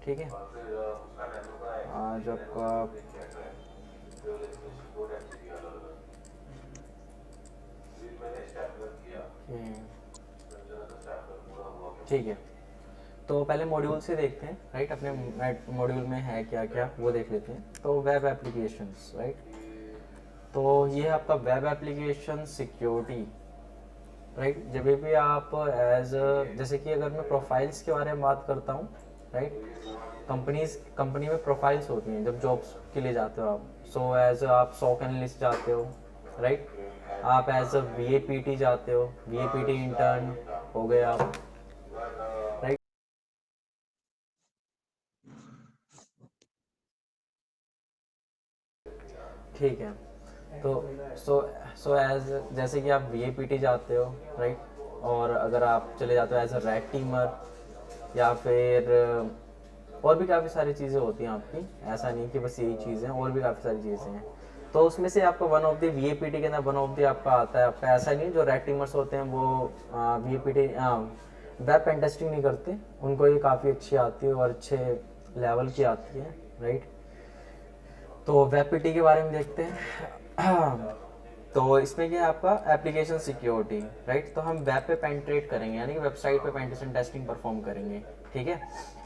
ठीक है। आज आपका ठीक है, तो पहले मॉड्यूल से देखते हैं, राइट। अपने मॉड्यूल में है क्या क्या वो देख लेते हैं। तो वेब एप्लीकेशंस, राइट। तो ये है आपका वेब एप्लीकेशन सिक्योरिटी, राइट। जब भी आप एज जैसे कि अगर मैं प्रोफाइल्स के बारे में बात करता हूँ, राइट। कंपनी में प्रोफाइल्स होती हैं जब जॉब्स के लिए जाते हो आप। सो एज आप सॉक एनालिस्ट जाते हो, राइट। आप एज अ वीएपीटी जाते हो, वीएपीटी इंटर्न हो गए आप, राइट। ठीक है, तो सो सो एज जैसे कि आप वीएपीटी जाते हो, राइट। और अगर आप चले जाते हो एज अ रैक टीमर, या फिर और भी काफ़ी सारी चीज़ें होती हैं आपकी, ऐसा नहीं कि बस यही चीज़ें हैं, और भी काफ़ी सारी चीज़ें हैं। तो उसमें से आपका वन ऑफ द वीएपीटी के अंदर वन ऑफ द आपका आता है आपका। ऐसा नहीं जो रैक टीमर्स होते हैं वो वीएपीटी वेब पेन टेस्टिंग नहीं करते, उनको ये काफ़ी अच्छी आती है और अच्छे लेवल की आती है, राइट। तो वेब पीटी के बारे में देखते हैं। तो इसमें क्या है आपका एप्लीकेशन सिक्योरिटी, राइट। तो हम वेब पे पेनिट्रेट करेंगे, यानी कि वेबसाइट पे पेनिट्रेशन टेस्टिंग परफॉर्म करेंगे, ठीक है।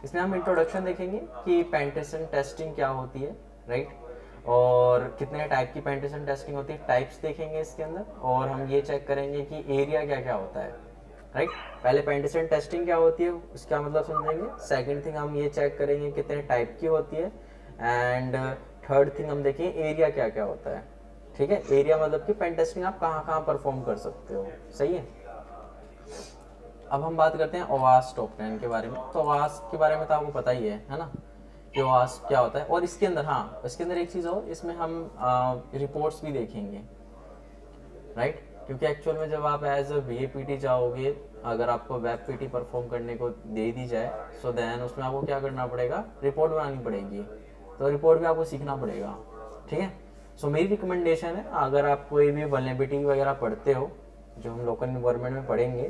इसमें हम इंट्रोडक्शन देखेंगे कि पेनिट्रेशन टेस्टिंग क्या होती है, राइट। और कितने टाइप की पेनिट्रेशन टेस्टिंग होती है, टाइप्स देखेंगे इसके अंदर। और हम ये चेक करेंगे कि एरिया क्या क्या होता है, राइट। पहले पेनिट्रेशन टेस्टिंग क्या होती है उसका मतलब समझेंगे। सेकंड थिंग हम ये चेक करेंगे कितने टाइप की होती है। एंड थर्ड थिंग हम देखेंगे एरिया क्या क्या होता है, ठीक है। एरिया मतलब कि पेन टेस्टिंग आप कहाँ कहाँ परफॉर्म कर सकते हो, सही है। अब हम बात करते हैं ओवास टॉप 10 के बारे में। तो ओवास के बारे में तो आपको पता ही है ना, कि ओवास क्या होता है। और इसके अंदर, हाँ, इसके अंदर एक चीज़ और, इसमें हम रिपोर्ट्स भी देखेंगे, राइट। क्योंकि एक्चुअल में जब आप एज अ वीएपीटी जाओगे, अगर आपको वेब पीटी परफॉर्म करने को दे दी जाए, सो देन उसमें आपको क्या करना पड़ेगा, रिपोर्ट बनानी पड़ेगी। तो रिपोर्ट भी आपको सीखना पड़ेगा, ठीक है। सो मेरी रिकमेंडेशन है, अगर आप कोई भी वल्नरेबिलिटी वगैरह पढ़ते हो, जो हम लोकल इन्वायरमेंट में पढ़ेंगे,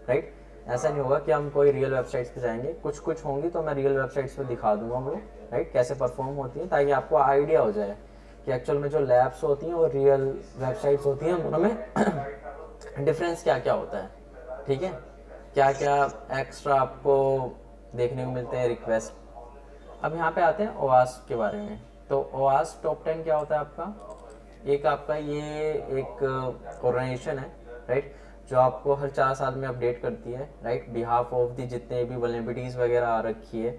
राइट। ऐसा नहीं होगा कि हम कोई रियल वेबसाइट्स पे जाएंगे, कुछ कुछ होंगी तो मैं रियल वेबसाइट्स पे दिखा दूंगा वो, राइट, कैसे परफॉर्म होती है, ताकि आपको आइडिया हो जाए कि एक्चुअल में जो लैब्स होती हैं और रियल वेबसाइट्स होती हैं दोनों में डिफरेंस क्या क्या होता है, ठीक है। क्या क्या एक्स्ट्रा आपको देखने को मिलते हैं रिक्वेस्ट। अब यहाँ पे आते हैं ओवास के बारे में। तो ओवास टॉप 10 क्या होता है आपका, एक आपका ये एक ऑर्गेनाइजेशन है, राइट, जो आपको हर 4 साल में अपडेट करती है, राइट, बिहाफ ऑफ दी जितने भी वल्नरेबिलिटीज़ वगैरह आ रखी है।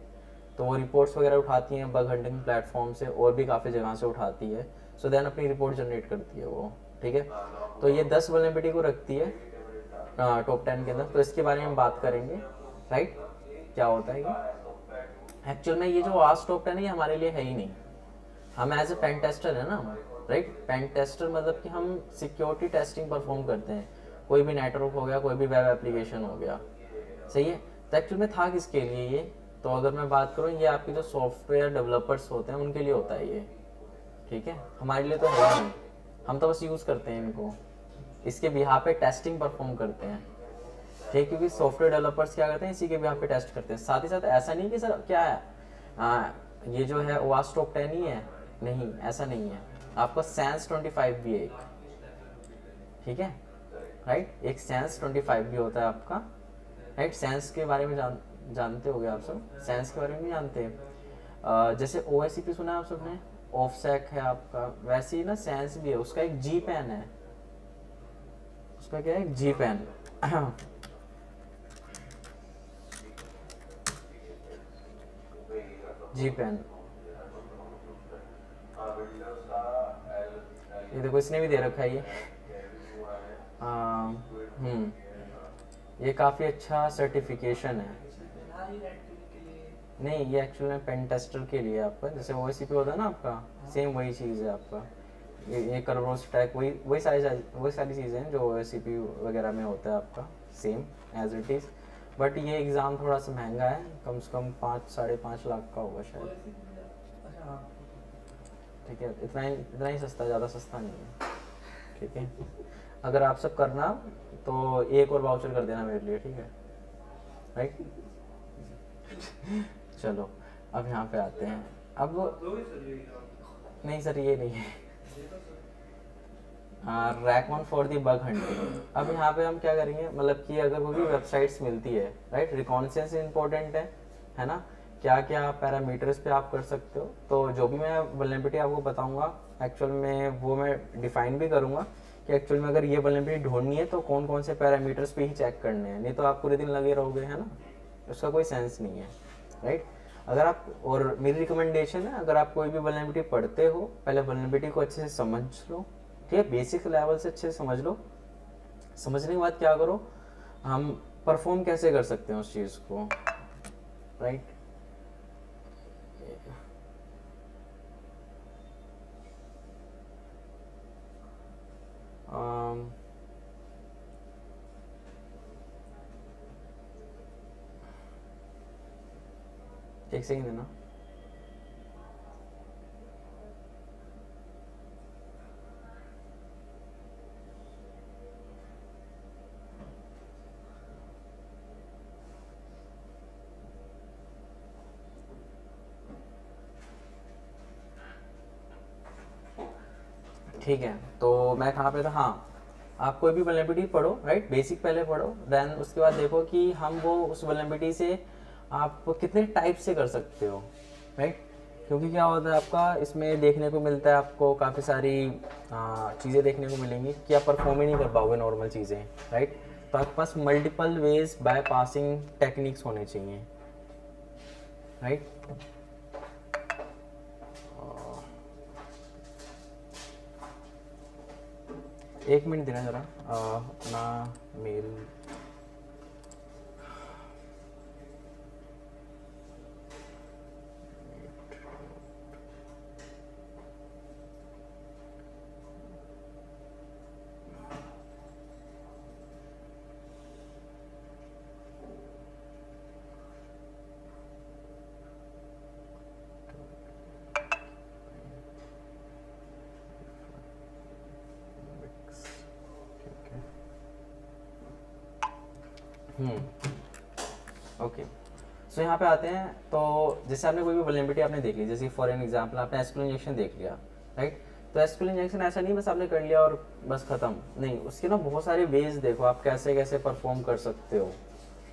तो वो रिपोर्ट्स वगैरह उठाती हैं बग हंटिंग प्लेटफॉर्म से, और भी काफ़ी जगह से उठाती है। सो देन अपनी रिपोर्ट जनरेट करती है वो, ठीक है। तो ये 10 वल्नरेबिलिटी को रखती है टॉप 10 के अंदर। तो इसके बारे में हम बात करेंगे, राइट। क्या होता है कि एक्चुअल में ये जो वास्ट टॉप 10 है ये हमारे लिए है ही नहीं। हम एज ए पेन टेस्टर है ना, राइट। पेन टेस्टर मतलब कि हम सिक्योरिटी टेस्टिंग परफॉर्म करते हैं, कोई भी नेटवर्क हो गया, कोई भी वेब एप्लीकेशन हो गया, सही है। तो एक्चुअल में था किसके लिए ये, तो अगर मैं बात करूँ, ये आपके जो सॉफ्टवेयर डेवलपर्स होते हैं उनके लिए होता है ये, ठीक है। हमारे लिए तो है ही नहीं, हम तो बस यूज़ करते हैं इनको, इसके बिहार पे टेस्टिंग परफॉर्म करते हैं, ठीक। क्योंकि सॉफ्टवेयर डेवलपर्स क्या करते हैं, इसी के बिहार पे टेस्ट करते हैं। साथ ही साथ ऐसा नहीं कि सर क्या है, ये जो है ओवास टॉप 10 ही है, नहीं, ऐसा नहीं है। आपका सेंस 25 भी है एक, ठीक है, राइट। एक सेंस 25 भी होता है आपका, राइट। सेंस के बारे में जानते होगे आप सब, सेंस के बारे में नहीं जानते। जैसे ओ सुना है आप सबने, ऑफसेक है आपका, वैसे ही ना सेंस भी है, उसका एक जी पेन है, उसका क्या है, जी पेन। जी पेन, ये देखो इसने भी दे रखा है ये। ये काफ़ी अच्छा सर्टिफिकेशन है। नहीं, ये एक्चुअल में पेन टेस्टर के लिए आपका, जैसे ओ होता है ना आपका, सेम वही चीज़ है आपका। ये कर्व स्टैक, वही सारी चीज़ें हैं जो ओ वगैरह में होता है आपका, same as it is. But ये एग्ज़ाम थोड़ा सा महंगा है, कम से कम 5-5.5 लाख का होगा शायद, ठीक है। इतना ही सस्ता, ज़्यादा सस्ता नहीं है, ठीक है। अगर आप सब करना तो एक और वाउचर कर देना मेरे लिए, ठीक है, राइट। चलो, अब यहाँ पे आते हैं। अब नहीं सर ये नहीं है, rack one for the bug hunting. अब यहाँ पे हम क्या करेंगे, मतलब कि अगर कोई भी वेबसाइट्स मिलती है, राइट, रिकॉन्सेंस इंपॉर्टेंट है ना, क्या क्या पैरामीटर्स पे आप कर सकते हो। तो जो भी मैं वल्नरेबिलिटी आपको बताऊंगा एक्चुअल में वो मैं डिफाइन भी करूंगा कि एक्चुअल में अगर ये वल्नरेबिलिटी ढूंढनी है तो कौन कौन से पैरामीटर्स पे ही चेक करने हैं, नहीं तो आप पूरे दिन लगे रहोगे, है ना, उसका कोई सेंस नहीं है, राइट। अगर आप, और मेरी रिकमेंडेशन है, अगर आप कोई भी वल्नरेबिलिटी पढ़ते हो पहले वल्नरेबिलिटी को अच्छे से समझ लो, ठीक है, बेसिक लेवल से अच्छे से समझ लो। समझने के बाद क्या करो, हम परफॉर्म कैसे कर सकते हैं उस चीज़ को, राइट। एक सेकंड देना। ठीक है, तो मैं कहाँ पे था, हाँ, आप कोई भी वल्नरेबिलिटी पढ़ो, राइट, बेसिक पहले पढ़ो, देन उसके बाद देखो कि हम वो उस वल्नरेबिलिटी से आप कितने टाइप से कर सकते हो, राइट। क्योंकि क्या होता है आपका इसमें देखने को मिलता है, आपको काफ़ी सारी चीज़ें देखने को मिलेंगी कि आप परफॉर्म ही नहीं कर पाओगे नॉर्मल चीज़ें, राइट। तो आपके पास multiple ways bypassing techniques होने चाहिए, राइट। एक मिनट देना जरा, अपना मेल ओके। सो यहाँ पे आते हैं, तो जैसे आपने कोई भी वल्नरेबिलिटी आपने देख ली, जैसे फॉर एन एग्जांपल आपने एसक्यूएल इंजेक्शन देख लिया, राइट। तो एसक्यूएल इंजेक्शन ऐसा नहीं बस आपने कर लिया और बस खत्म नहीं, उसके ना बहुत सारे वेज देखो आप कैसे कैसे परफॉर्म कर सकते हो,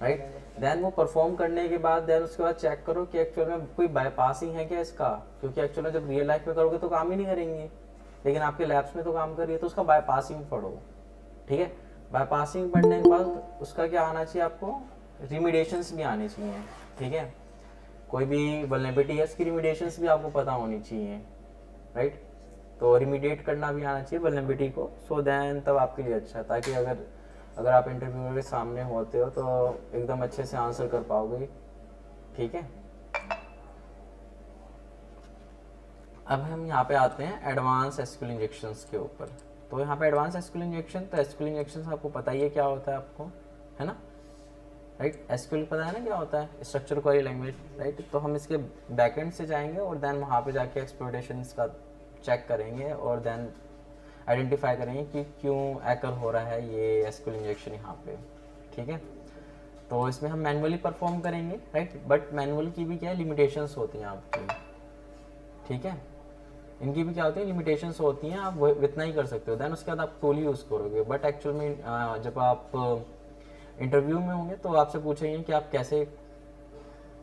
राइट। देन वो परफॉर्म करने के बाद देन उसके बाद चेक करो कि एक्चुअल में कोई बाईपासिंग है क्या इसका, क्योंकि एक्चुअल में जब रियल लाइफ में करोगे तो काम ही नहीं करेंगे, लेकिन आपके लैब्स में तो काम कर रही है, तो उसका बाईपासिंग पढ़ो, ठीक है। बाईपासिंग पढ़ने के बाद उसका क्या आना चाहिए आपको, रिमीडिएशंस भी आने चाहिए, ठीक है। कोई भी वल्नरेबिलिटी है उसकी रिमीडिएशंस भी आपको पता होनी चाहिए, राइट। तो रिमीडिएट करना भी आना चाहिए वल्नरेबिलिटी को, सो देन तब आपके लिए अच्छा, ताकि अगर आप इंटरव्यू के सामने होते हो तो एकदम अच्छे से आंसर कर पाओगे, ठीक है। अब हम यहाँ पे आते हैं एडवांस एसक्यूएल इंजेक्शंस के ऊपर। तो यहाँ पे एडवांस एसक्यूएल इंजेक्शन, तो एसक्यूएल इंजेक्शन आपको पता ही है क्या होता है आपको, है ना, राइट। एसक्यूएल पता है ना क्या होता है, स्ट्रक्चर क्वेरी लैंग्वेज, राइट। तो हम इसके बैकएंड से जाएंगे और देन वहाँ पे जाके एक्सप्लोरेशंस का चेक करेंगे और देन आइडेंटिफाई करेंगे कि क्यों एकर हो रहा है ये एसक्यूएल इंजेक्शन यहाँ पे, ठीक है। तो इसमें हम मैनुअली परफॉर्म करेंगे, राइट, बट मैनुअल की भी क्या है लिमिटेशंस होती हैं आपकी, ठीक है। इनकी भी क्या होती है लिमिटेशंस होती हैं, आप वो इतना ही कर सकते हो, देन उसके बाद आप टूल यूज़ करोगे। बट एक्चुअल में जब आप इंटरव्यू में होंगे तो आपसे पूछेंगे कि आप कैसे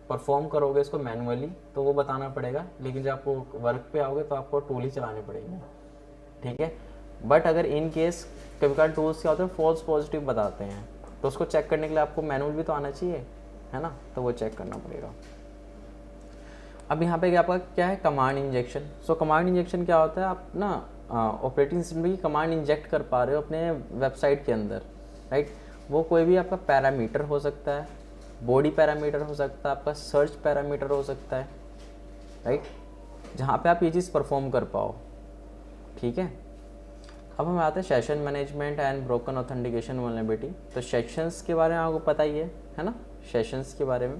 परफॉर्म करोगे इसको मैनुअली, तो वो बताना पड़ेगा, लेकिन जब आपको वर्क पे आओगे तो आपको टूल ही चलाने पड़ेंगे, ठीक है। बट अगर इन केस कभी कभी टूल्स क्या होते हैं फॉल्स पॉजिटिव बताते हैं, तो उसको चेक करने के लिए आपको मैनुअल भी तो आना चाहिए, है ना, तो वो चेक करना पड़ेगा। अब यहाँ पे आपका क्या है कमांड इंजेक्शन। सो कमांड इंजेक्शन क्या होता है, आप ना ऑपरेटिंग सिस्टम की कमांड इंजेक्ट कर पा रहे हो अपने वेबसाइट के अंदर, राइट। वो कोई भी आपका पैरामीटर हो सकता है, बॉडी पैरामीटर हो सकता है, आपका सर्च पैरामीटर हो सकता है, राइट, जहाँ पे आप ये चीज़ परफॉर्म कर पाओ, ठीक है। अब हम आते हैं session management and broken authentication vulnerability. तो सेशंस के बारे में आपको पता ही है ना, सेशंस के बारे में।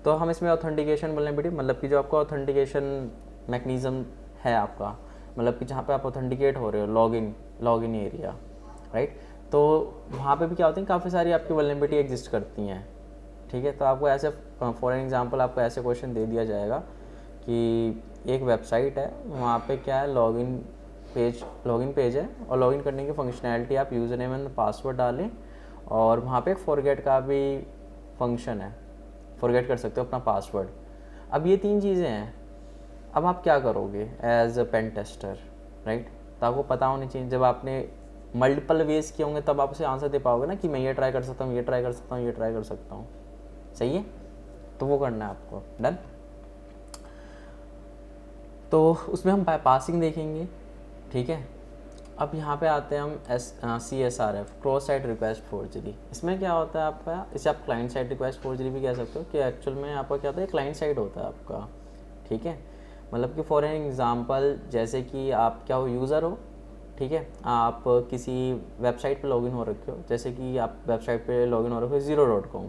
तो हम इसमें ऑथेंटिकेशन वल्नरेबिलिटी मतलब कि जो आपका ऑथेंटिकेशन मैकेनिज्म है आपका, मतलब कि जहाँ पे आप ऑथेंटिकेट हो रहे हो, लॉगिन एरिया, राइट। तो वहाँ पे भी क्या होती है काफ़ी सारी आपकी वल्नरेबिलिटी एग्जिस्ट करती हैं, ठीक है। तो आपको ऐसे फॉर एग्जांपल आपको ऐसे क्वेश्चन दे दिया जाएगा कि एक वेबसाइट है, वहाँ पे क्या है, लॉगिन पेज है, और लॉगिन करने की फंक्शनैलिटी आप यूज़र नेम एंड पासवर्ड डालें, और वहाँ पे एक फॉरगेट का भी फंक्शन है, फॉरगेट कर सकते हो अपना पासवर्ड। अब ये 3 चीज़ें हैं। अब आप क्या करोगे as a pen tester, right? तो आपको पता होनी चाहिए, जब आपने मल्टीपल वेज किए होंगे तब आप उसे आंसर दे पाओगे ना कि मैं ये ट्राई कर सकता हूँ, ये ट्राई कर सकता हूँ, ये ट्राई कर सकता हूँ। सही है? तो वो करना है आपको। डन। तो उसमें हम पासिंग देखेंगे, ठीक है। अब यहाँ पे आते हैं हम CSRF, cross site request forgery. इसमें क्या होता है आपका, इसे आप क्लाइंट साइड रिक्वेस्ट फोर्जरी भी कह सकते हो, कि एक्चुअल में आपका क्या होता है, क्लाइंट साइड होता है आपका, ठीक है। मतलब कि फॉर एन एग्जांपल, जैसे कि आप क्या हो, यूज़र हो, ठीक है। आप किसी वेबसाइट पे लॉगिन हो रखे हो, जैसे कि आप वेबसाइट पे लॉगिन हो रखे हो zero.com,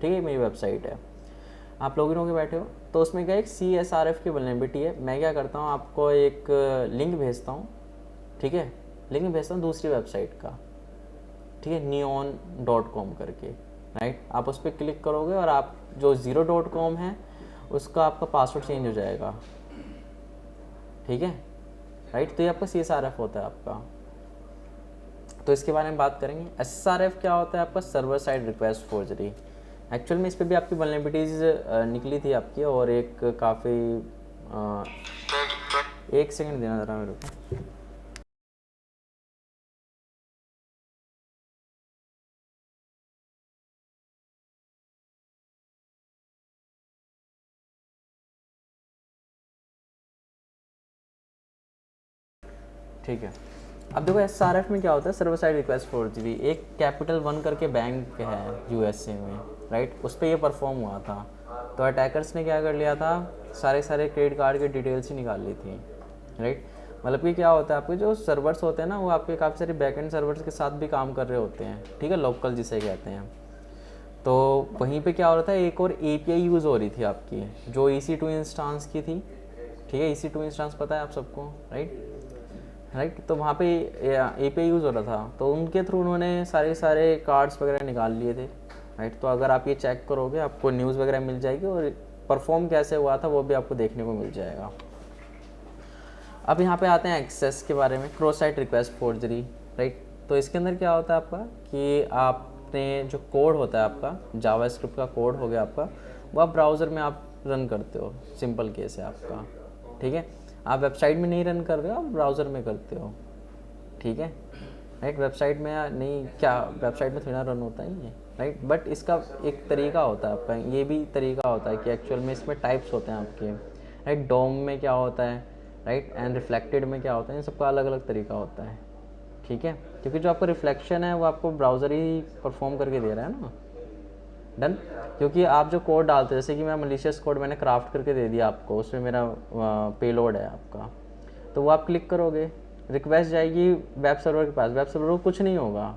ठीक है, मेरी वेबसाइट है। आप लॉगिन होकर बैठे हो, तो उसमें क्या एक CSRF की वल्नरेबिलिटी है। मैं क्या करता हूँ, आपको एक लिंक भेजता हूँ, ठीक है, लिंक भेजता हूँ दूसरी वेबसाइट का, ठीक है, neon.com करके, राइट। आप उस पर क्लिक करोगे और आप जो zero.com है उसका आपका पासवर्ड चेंज हो जाएगा, ठीक है, राइट। तो ये आपका CSRF होता है आपका। तो इसके बारे में बात करेंगे। SSRF क्या होता है आपका, server side request forgery. Actual में इस पर भी आपकी वल्नरेबिलिटीज़ निकली थी आपकी, और एक काफ़ी एक सेकंड देना ज़रा मेरे को। ठीक है। अब देखो SSRF में क्या होता है, सर्वर साइड रिक्वेस्ट फोर्जरी। एक कैपिटल 1 करके बैंक है USA में, राइट, उस पर ये परफॉर्म हुआ था। तो अटैकर्स ने क्या कर लिया था, सारे क्रेडिट कार्ड की डिटेल्स ही निकाल ली थी, राइट। मतलब कि क्या होता है, आपके जो सर्वर्स होते हैं ना, वो आपके काफ़ी सारे बैकएंड सर्वर्स के साथ भी काम कर रहे होते हैं, ठीक है, लोकल जिसे कहते हैं। तो वहीं पे क्या हो रहा था, एक और API यूज़ हो रही थी आपकी, जो EC2 इंस्टांस की थी, ठीक है। EC2 इंस्टांस पता है आप सबको, राइट। तो वहाँ पे API यूज़ हो रहा था, तो उनके थ्रू उन्होंने सारे कार्ड्स वगैरह निकाल लिए थे, राइट। तो अगर आप ये चेक करोगे, आपको न्यूज़ वगैरह मिल जाएगी, और परफॉर्म कैसे हुआ था वो भी आपको देखने को मिल जाएगा। अब यहाँ पे आते हैं एक्सेस के बारे में, cross site request forgery, right. तो इसके अंदर क्या होता है आपका, कि आपने जो कोड होता है आपका, जावास्क्रिप्ट का कोड हो गया आपका, वो आप ब्राउज़र में आप रन करते हो, सिंपल केस है आपका, ठीक है। आप वेबसाइट में नहीं रन कर रहे हो, आप ब्राउज़र में करते हो, ठीक है, राइट। वेबसाइट में नहीं, क्या वेबसाइट में थोड़ा रन होता ही है, राइट। बट इसका एक तरीका होता है आपका, ये भी तरीका होता है कि एक्चुअल में इसमें टाइप्स होते हैं आपके, राइट। डोम में क्या होता है, राइट, एंड रिफ्लेक्टेड में क्या होता है, इन सबका अलग अलग तरीका होता है, ठीक है। क्योंकि जो आपका रिफ्लेक्शन है वो आपको ब्राउज़र ही परफॉर्म करके दे रहा है ना। डन। क्योंकि आप जो कोड डालते हैं, जैसे कि मैं मलिशियस कोड मैंने क्राफ्ट करके दे दिया आपको, उसमें मेरा पेलोड है आपका, तो वो आप क्लिक करोगे, रिक्वेस्ट जाएगी वेब सर्वर के पास, वेब सर्वर को कुछ नहीं होगा,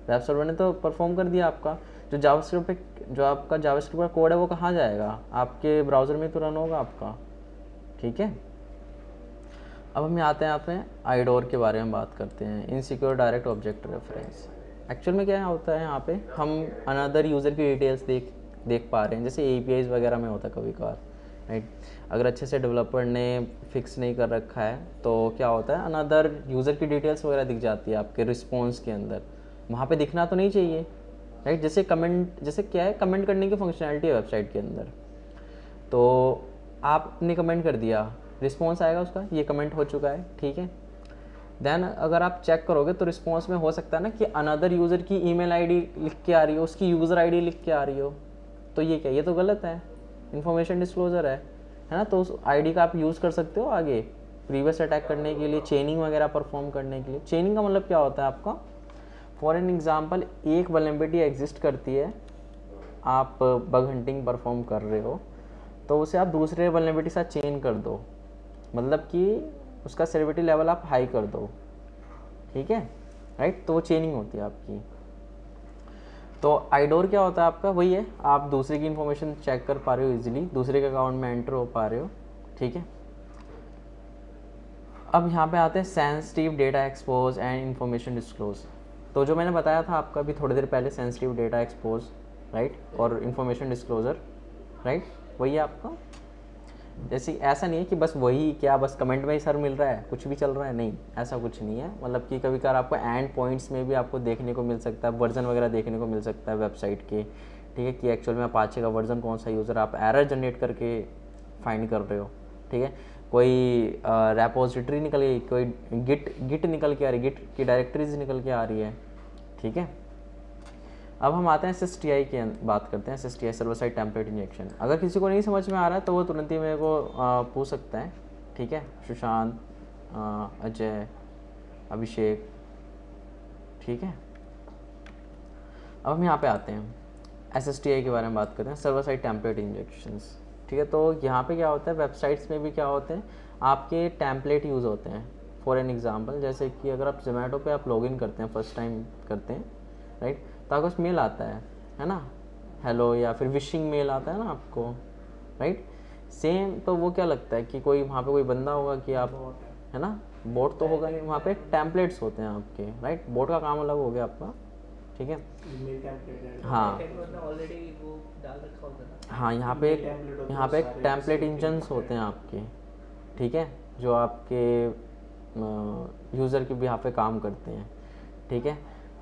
वेब सर्वर ने तो परफॉर्म कर दिया आपका। जो जावास्क्रिप्ट पे जो आपका जावास्क्रिप्ट का कोड है वो कहाँ जाएगा, आपके ब्राउज़र में तो रन होगा आपका, ठीक है। अब हम आते हैं आईडोर के बारे में बात करते हैं, insecure direct object reference. Actual में क्या होता है, यहाँ पे हम अनदर यूज़र की डिटेल्स देख पा रहे हैं, जैसे APIs वगैरह में होता है कभी कभार, राइट। अगर अच्छे से डेवलपर ने फिक्स नहीं कर रखा है तो क्या होता है, अनदर यूज़र की डिटेल्स वगैरह दिख जाती है आपके रिस्पॉन्स के अंदर, वहाँ पे दिखना तो नहीं चाहिए, राइट। जैसे कमेंट, जैसे क्या है, कमेंट करने की फंक्शनैलिटी है वेबसाइट के अंदर, तो आपने कमेंट कर दिया, रिस्पॉन्स आएगा उसका, ये कमेंट हो चुका है, ठीक है। देन अगर आप चेक करोगे तो रिस्पॉन्स में हो सकता है ना कि अनदर यूज़र की ईमेल आईडी लिख के आ रही हो, उसकी यूज़र आईडी लिख के आ रही हो, तो ये क्या, ये तो गलत है, इन्फॉर्मेशन डिस्क्लोजर है ना। तो उस आईडी का आप यूज़ कर सकते हो आगे प्रीवियस अटैक करने के लिए, चेनिंग वगैरह परफॉर्म करने के लिए। चेनिंग का मतलब क्या होता है आपका, फॉर एन एग्जाम्पल, एक वल्नरेबिलिटी एग्जिस्ट करती है, आप बग हंटिंग परफॉर्म कर रहे हो, तो उसे आप दूसरे वल्नरेबिलिटी के साथ चेन कर दो, मतलब कि उसका सेवरिटी लेवल आप हाई कर दो, ठीक है, राइट। तो वो चेनिंग होती है आपकी। तो आईडोर क्या होता है आपका, वही है, आप दूसरे की इन्फॉर्मेशन चेक कर पा रहे हो इजीली, दूसरे के अकाउंट में एंटर हो पा रहे हो, ठीक है। अब यहाँ पे आते हैं sensitive data expose and information disclose. तो जो मैंने बताया था आपका अभी थोड़ी देर पहले, सेंसिटिव डेटा एक्सपोज, राइट, और इंफॉर्मेशन डिस्क्लोजर, राइट, वही है आपका। जैसे ऐसा नहीं है कि बस वही क्या बस कमेंट में ही सर मिल रहा है, कुछ भी चल रहा है, नहीं, ऐसा कुछ नहीं है। मतलब कि कभी कभार आपको एंड पॉइंट्स में भी आपको देखने को मिल सकता है, वर्जन वगैरह देखने को मिल सकता है वेबसाइट के, ठीक है, कि एक्चुअल में अपाचे का वर्जन कौन सा यूज़र, आप एरर जनरेट करके फाइंड कर रहे हो, ठीक है, कोई रेपोजिटरी निकल गई, कोई गिट निकल के आ रही, गिट की डायरेक्टरीज निकल के आ रही है, ठीक है। अब हम आते हैं SSTI की बात करते हैं, SSTI server side template injection. अगर किसी को नहीं समझ में आ रहा है तो वो तुरंत ही मेरे को पूछ सकता है, ठीक है, सुशांत, अजय, अभिषेक, ठीक है। अब हम यहाँ पे आते हैं, SSTI के बारे में बात करते हैं, सर्वर साइड टेम्पलेट इंजेक्शंस, ठीक है। तो यहाँ पे क्या होता है, वेबसाइट्स में भी क्या होते हैं, आपके टेम्पलेट यूज़ होते हैं। फॉर एन एग्जांपल, जैसे कि अगर आप जोमेटो पे आप लॉगिन करते हैं, फर्स्ट टाइम करते हैं, राइट, तो आपको मेल आता है ना, हेलो, या फिर विशिंग मेल आता है ना आपको, राइट, सेम। तो वो क्या लगता है कि कोई वहाँ पे कोई बंदा होगा कि आप, है ना, बोट तो होगा नहीं, वहाँ पे टेम्पलेट्स होते हैं आपके, राइट, बोट का काम अलग हो गया आपका, ठीक है। हाँ हाँ, यहाँ पे एक टेम्पलेट इंजन्स होते हैं आपके, ठीक है, जो आपके यूज़र के भी यहाँ पे काम करते हैं, ठीक है।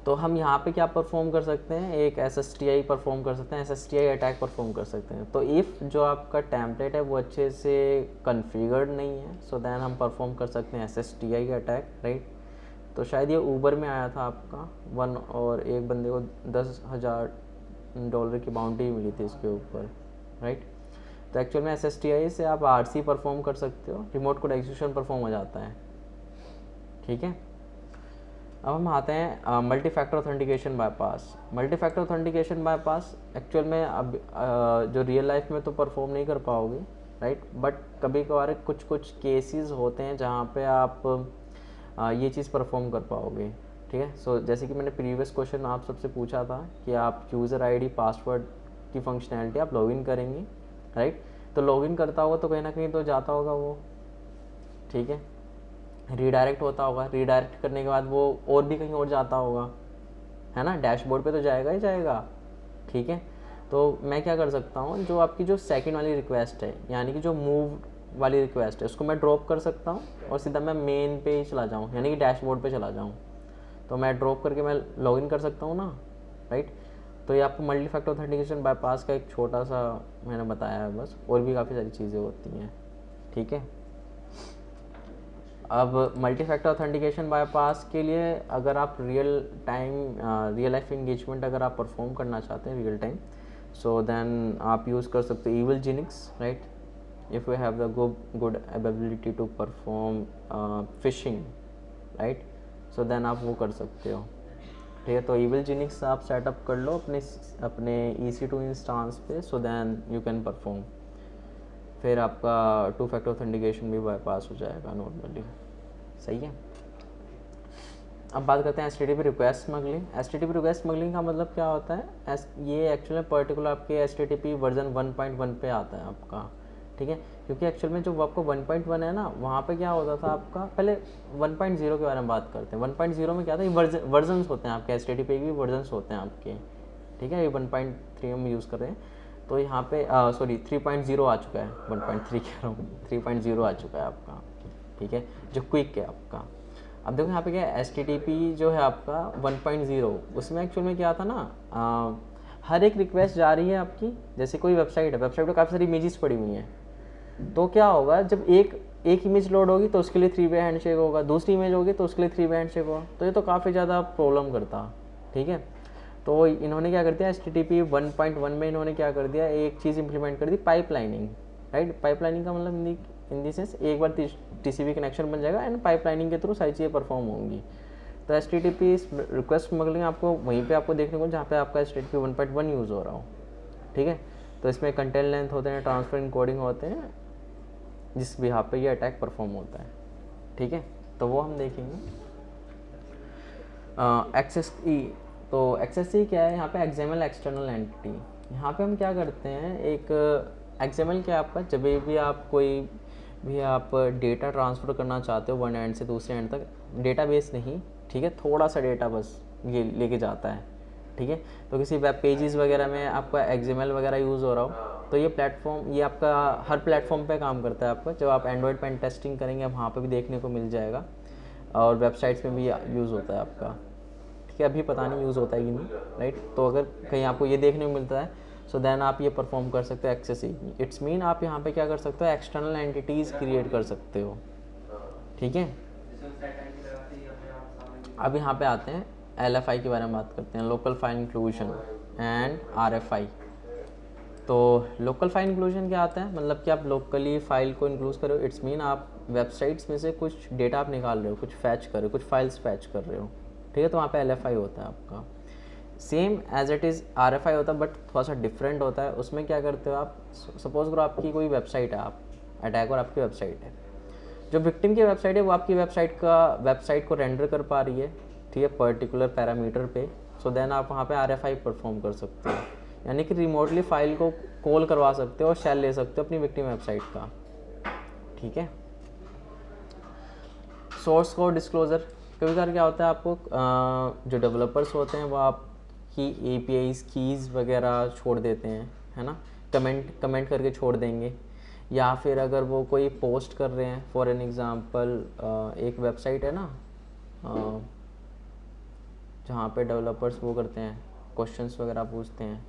तो हम यहाँ पे क्या परफॉर्म कर सकते हैं, एक SSTI परफॉर्म कर सकते हैं, SSTI अटैक परफॉर्म कर सकते हैं। तो इफ़ जो आपका टेम्पलेट है वो अच्छे से कॉन्फ़िगर्ड नहीं है, सो दैन हम परफॉर्म कर सकते हैं SSTI अटैक, राइट। तो शायद ये ऊबर में आया था आपका वन, और एक बंदे को $10,000 की बाउंड्री मिली थी इसके ऊपर, राइट। तो एक्चुअल में SSTI से आप RC परफॉर्म कर सकते हो, रिमोट कोड एग्जीक्यूशन परफॉर्म हो जाता है, ठीक है। अब हम आते हैं multi factor authentication bypass. Multi factor authentication bypass actual में अब जो रियल लाइफ में तो परफॉर्म नहीं कर पाओगे, राइट, बट कभी कभार कुछ केसेस होते हैं जहाँ पे आप ये चीज़ परफॉर्म कर पाओगे, ठीक है। सो जैसे कि मैंने प्रीवियस क्वेश्चन आप सबसे पूछा था कि आप यूज़र ID पासवर्ड की फंक्शनैलिटी आप लॉगिन करेंगे, राइट, तो लॉगिन करता होगा तो कहीं ना कहीं तो जाता होगा वो, ठीक है, रीडायरेक्ट होता होगा, रीडायरेक्ट करने के बाद वो और भी कहीं और जाता होगा, है ना, डैशबोर्ड पे तो जाएगा ही जाएगा, ठीक है। तो मैं क्या कर सकता हूँ, जो आपकी जो सेकंड वाली रिक्वेस्ट है, यानी कि जो मूव वाली रिक्वेस्ट है, उसको मैं ड्रॉप कर सकता हूँ और सीधा मैं मेन पे ही चला जाऊँ, यानी कि डैशबोर्ड पे चला जाऊँ। तो मैं ड्रॉप करके मैं लॉगिन कर सकता हूँ ना, राइट। तो ये आपको मल्टी फैक्टर ऑथेंटिकेशन बाईपास का एक छोटा सा मैंने बताया है बस, और भी काफ़ी सारी चीज़ें होती हैं, ठीक है। अब मल्टी फैक्टर ऑथेंटिकेशन बाईपास के लिए अगर आप रियल लाइफ इंगेजमेंट अगर आप परफॉर्म करना चाहते हैं रियल टाइम, सो देन आप यूज़ कर सकते हो Evilginx, right, if you have the good ability to perform phishing, right, so then आप वो कर सकते हो, ठीक है। तो ईविल जिनिक्स आप सेटअप कर लो अपने EC2 इंस्टांस पे, so then you can perform, फिर आपका 2 फैक्टर ऑथेंटिकेशन भी बाईपास हो जाएगा नॉर्मली, सही है। अब बात करते हैं HTTP request smuggling. HTTP request smuggling का मतलब क्या होता है, ये एक्चुअली पर्टिकुलर आपके HTTP वर्जन 1.1 पे आता है आपका, ठीक है, क्योंकि एक्चुअल में जो आपको 1.1 है ना, वहाँ पे क्या होता था आपका, पहले 1.0 के बारे में बात करते हैं। 1.0 में क्या था, ये वर्जन्स होते हैं आपके, HTTP के भी वर्जन्स होते हैं आपके, ठीक है, ये 1.3 हम यूज़ कर रहे हैं। तो यहाँ पे 3.0 आ चुका है, 1.3 कह रहा हूँ, 3.0 आ चुका है आपका, ठीक है, जो क्विक है आपका। अब देखो यहाँ पे क्या है, HTTP जो है आपका 1.0, उसमें एक्चुअल में क्या था ना, हर एक रिक्वेस्ट जा रही है आपकी, जैसे कोई वेबसाइट है, वेबसाइट पे काफ़ी सारी इमेजेस पड़ी हुई हैं, तो क्या होगा, जब एक इमेज लोड होगी तो उसके लिए 3-वे हैंडशेक होगा, दूसरी इमेज होगी तो उसके लिए 3-वे हैंडशेक होगा, तो ये तो काफ़ी ज़्यादा प्रॉब्लम करता, ठीक है। तो इन्होंने क्या कर दिया, HTTP 1.1 में इन्होंने क्या कर दिया, एक चीज़ इंप्लीमेंट कर दी, पाइपलाइनिंग, राइट। पाइपलाइनिंग का मतलब इन दी सेंस एक बार TCP कनेक्शन बन जाएगा एंड पाइपलाइनिंग के थ्रू सारी चीज़ें परफॉर्म होंगी। तो HTTP रिक्वेस्ट स्मगलिंग आपको वहीं पे आपको देखने को जहाँ पे आपका HTTP 1.1 यूज़ हो रहा हो, ठीक है। तो इसमें कंटेंट लेंथ होते हैं, ट्रांसफर इनकोडिंग होते हैं, जिस बिहाफ पे ये अटैक परफॉर्म होता है, ठीक है। तो वो हम देखेंगे। एक्सेस की, तो एक्सेस की क्या है, यहाँ पे XML एक्सटर्नल एंटिटी। यहाँ पे हम क्या करते हैं, एक XML क्या है आपका, जब भी आप कोई भी आप डेटा ट्रांसफ़र करना चाहते हो वन एंड से दूसरे एंड तक, डेटाबेस नहीं, ठीक है, थोड़ा सा डेटा बस ये लेके जाता है, ठीक है। तो किसी वेब पेजेस वगैरह में आपका XML वगैरह यूज़ हो रहा हो तो ये प्लेटफॉर्म, ये आपका हर प्लेटफॉर्म पे काम करता है आपका। जब आप एंड्रॉयड पेन टेस्टिंग करेंगे वहाँ पे भी देखने को मिल जाएगा, और वेबसाइट्स में भी यूज़ होता है आपका, ठीक है। अभी पता नहीं यूज़ होता है कि नहीं, राइट। तो अगर कहीं आपको ये देखने को मिलता है सो देन आप ये परफॉर्म कर सकते हो एक्सेस। इट्स मीन आप यहाँ पे क्या कर सकते हो, एक्सटर्नल एंटिटीज़ क्रिएट कर सकते हो, ठीक है। अब यहाँ पे आते हैं LFI के बारे में बात करते हैं, local file inclusion and RFI। तो लोकल फाइल इंक्लूजन क्या आता है, मतलब कि आप लोकली फाइल को इंक्लूड कर रहे हो। इट्स मीन आप वेबसाइट्स में से कुछ डेटा आप निकाल रहे हो, कुछ फैच कर रहे हो, कुछ फाइल्स फैच कर रहे हो, ठीक है। तो वहाँ पे LFI होता है आपका। Same as it is RFI होता है, बट थोड़ा सा डिफरेंट होता है। उसमें क्या करते हो आप, सपोज करो आपकी कोई वेबसाइट है, आप अटैकर आपकी वेबसाइट है, जो विक्टिम की वेबसाइट है वो आपकी वेबसाइट को रेंडर कर पा रही है, ठीक है, पर्टिकुलर पैरामीटर पे। सो देन आप वहाँ पे RFI परफॉर्म कर सकते हो, यानी कि रिमोटली फाइल को कॉल करवा सकते हो और शेल ले सकते हो अपनी विक्टिम वेबसाइट का, ठीक है। सोर्स कोड डिस्क्लोजर, कभी कभार क्या होता है आपको जो डेवलपर्स होते हैं वो आपकी APIs कीज़ वगैरह छोड़ देते हैं, है ना, कमेंट करके छोड़ देंगे। या फिर अगर वो कोई पोस्ट कर रहे हैं, फॉर एन एग्ज़ाम्पल एक वेबसाइट है ना जहाँ पे डेवलपर्स वो करते हैं, क्वेश्चंस वगैरह पूछते हैं,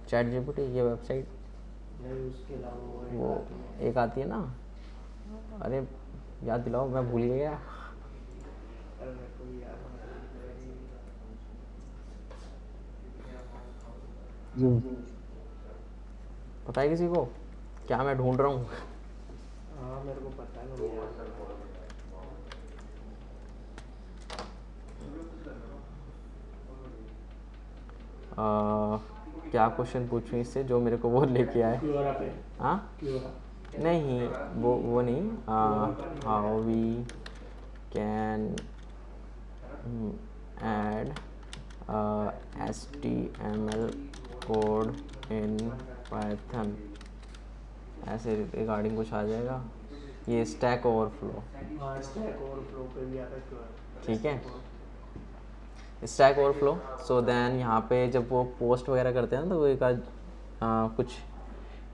ChatGPT, ये वेबसाइट वो एक आती है ना, अरे याद दिलाओ, मैं भूल गया। पता है किसी को क्या मैं ढूंढ रहा हूँ? हाँ मेरे को पता है। क्या क्वेश्चन पूछूं इससे जो मेरे को वो लेके आए? हाँ नहीं, वो नहीं, how we can add HTML code in Python, ऐसे रिगार्डिंग कुछ आ जाएगा। ये स्टैक ओवरफ्लो, पे भी आता है, ठीक है, स्टैक ओवरफ्लो। सो देन यहाँ पे जब वो पोस्ट वगैरह करते हैं तो वो एक कुछ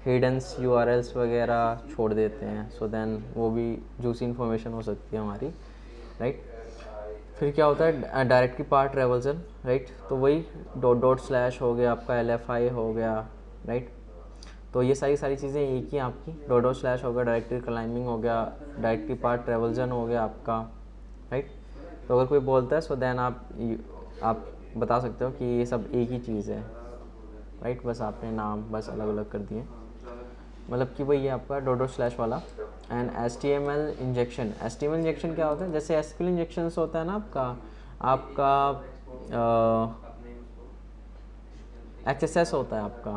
हिडन्स URLs वगैरह छोड़ देते हैं। सो देन वो भी जूसी इन्फॉर्मेशन हो सकती है हमारी, राइट। फिर क्या होता है, डायरेक्टरी पार्ट ट्रेवल्सन, राइट। तो वही // हो गया आपका, LFI हो गया, राइट। तो ये सारी चीज़ें एक ही आपकी, // हो गया, डायरेक्टरी क्लाइंबिंग हो गया, डायरेक्टरी पार्ट ट्रेवल्सन हो गया आपका, राइट। तो अगर कोई बोलता है सो देन आप बता सकते हो कि ये सब एक ही चीज़ है, राइट। बस आपने नाम बस अलग अलग कर दिए, मतलब कि वही है आपका // वाला। एंड HTML इंजेक्शन क्या होता है, जैसे SQL इंजेक्शंस होता है ना आपका XSS होता है आपका,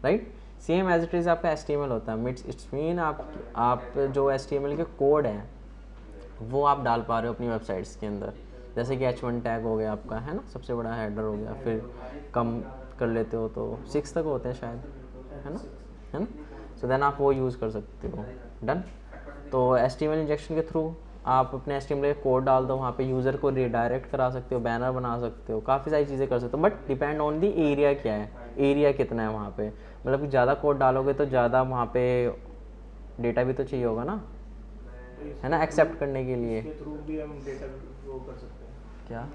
right. Same as it is आपका HTML होता है। इट्स मीन आप जो HTML के कोड हैं वो आप डाल पा रहे हो अपनी वेबसाइट्स के अंदर, जैसे कि H1 टैग हो गया आपका, है ना, सबसे बड़ा हेडर हो गया। फिर कम कर लेते हो तो 6 तक होते हैं शायद, है ना। सो देन आप वो यूज़ कर सकते हो, डन। तो HTML इंजेक्शन के थ्रू आप अपने HTML के कोड डाल दो, वहाँ पे यूज़र को रिडायरेक्ट करा सकते हो, बैनर बना सकते हो, काफ़ी सारी चीज़ें कर सकते हो। But depend on the area, क्या है एरिया कितना है वहाँ पे, मतलब कि ज़्यादा कोड डालोगे तो ज़्यादा वहाँ पे डेटा भी तो चाहिए होगा ना, है ना, एक्सेप्ट करने के लिए। इसके थ्रू भी हम डेटा वो कर सकते हैं क्या?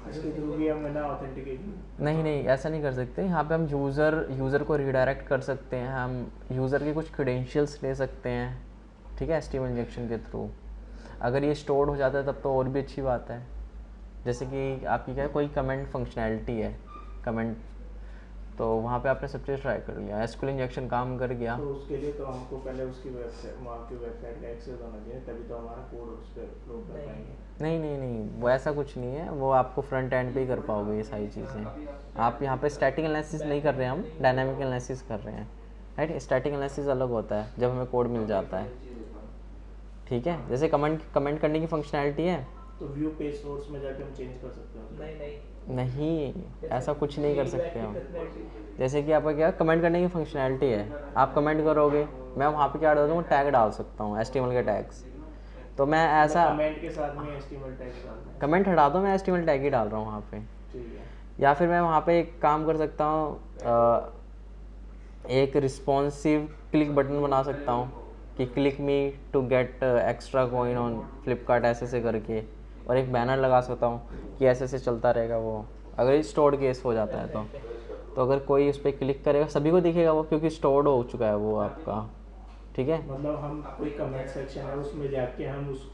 इसके थ्रू भी हम ना ऑथेंटिकेशन नहीं ऐसा नहीं कर सकते। यहाँ पे हम यूज़र को रिडायरेक्ट कर सकते हैं, हम यूज़र के कुछ क्रेडेंशियल्स ले सकते हैं, ठीक है, HTML इंजेक्शन के थ्रू। अगर ये स्टोर्ड हो जाता है तब तो और भी अच्छी बात है। जैसे कि आपकी क्या है, कोई कमेंट फंक्शनैलिटी है, कमेंट, तो वहाँ पे आपने सब चीज़ ट्राई कर लिया, SQL इंजेक्शन काम कर गया। तो उसके लिए तो हमको पहले उसकी वेबसाइट, वहाँ की वेबसाइट का एक्सेस होना चाहिए, तभी तो हमारा कोड उस पर अपलोड कर पाएंगे। नहीं, वो ऐसा कुछ नहीं है, वो आपको फ्रंट एंड पे ही कर पाओगे ये सारी चीज़ें। आप यहाँ पे स्टैटिक एनालिसिस नहीं कर रहे हैं, हम डायनामिक एनालिसिस कर रहे हैं, राइट। स्टैटिक एनालिसिस अलग होता है जब हमें कोड मिल जाता है, ठीक है। जैसे कमेंट करने की फंक्शनैलिटी है तो व्यू पेज सोर्स में जाके हम चेंज कर सकते हैं। नहीं ऐसा कुछ नहीं कर सकते हम। जैसे कि आपका क्या कमेंट करने की फंक्शनैलिटी है, आप कमेंट करोगे, मैं वहाँ पे क्या डाल दूँ, टैग डाल सकता हूँ, HTML के टैग्स। तो मैं ऐसा कमेंट के साथ में HTML टैग डालते हैं। कमेंट हटा दो, मैं HTML टैग ही डाल रहा हूँ वहाँ पे, ठीक है। या फिर मैं वहाँ पे एक काम कर सकता हूँ, एक रिस्पॉन्सिव क्लिक बटन बना सकता हूँ कि click me to get extra coin on Flipkart ऐसे करके, और एक बैनर लगा सकता हूँ कि ऐसे चलता रहेगा वो, अगर स्टोर्ड केस हो जाता है तो अगर कोई उस पर क्लिक करेगा सभी को दिखेगा वो, क्योंकि स्टोर्ड हो चुका है वो आपका। ठीक है, मतलब हम कोई कमेंट सेक्शन है उसमें जाके हम उस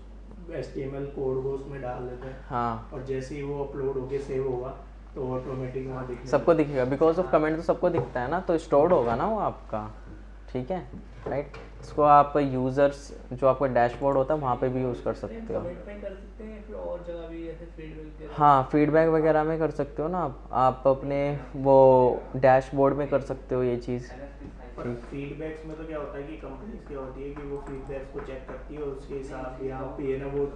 HTML कोड को उसमें डाल देते हैं, हाँ और जैसे ही वो अपलोड होके सेव होगा तो ऑटोमेटिक वहाँ दिखने सबको दिखेगा, बिकॉज ऑफ कमेंट तो सबको दिखता है ना, तो स्टोर्ड होगा ना वो आपका। ठीक है, राइट। इसको आप यूज़र्स जो आपका डैशबोर्ड होता है वहाँ पे भी यूज़ कर सकते हो। कमेंट में कर सकते हैं फिर और जगह भी ऐसे फीडबैक। हाँ फीडबैक वगैरह में कर सकते हो ना आप अपने वो डैशबोर्ड में कर सकते हो ये चीज़। पर फीडबैक्स में तो क्या होता है कि कंपनीज क्या होती है कि वो फीडबैक्स को चेक करती है और उसके हिसाब से यहाँ पे है ना वो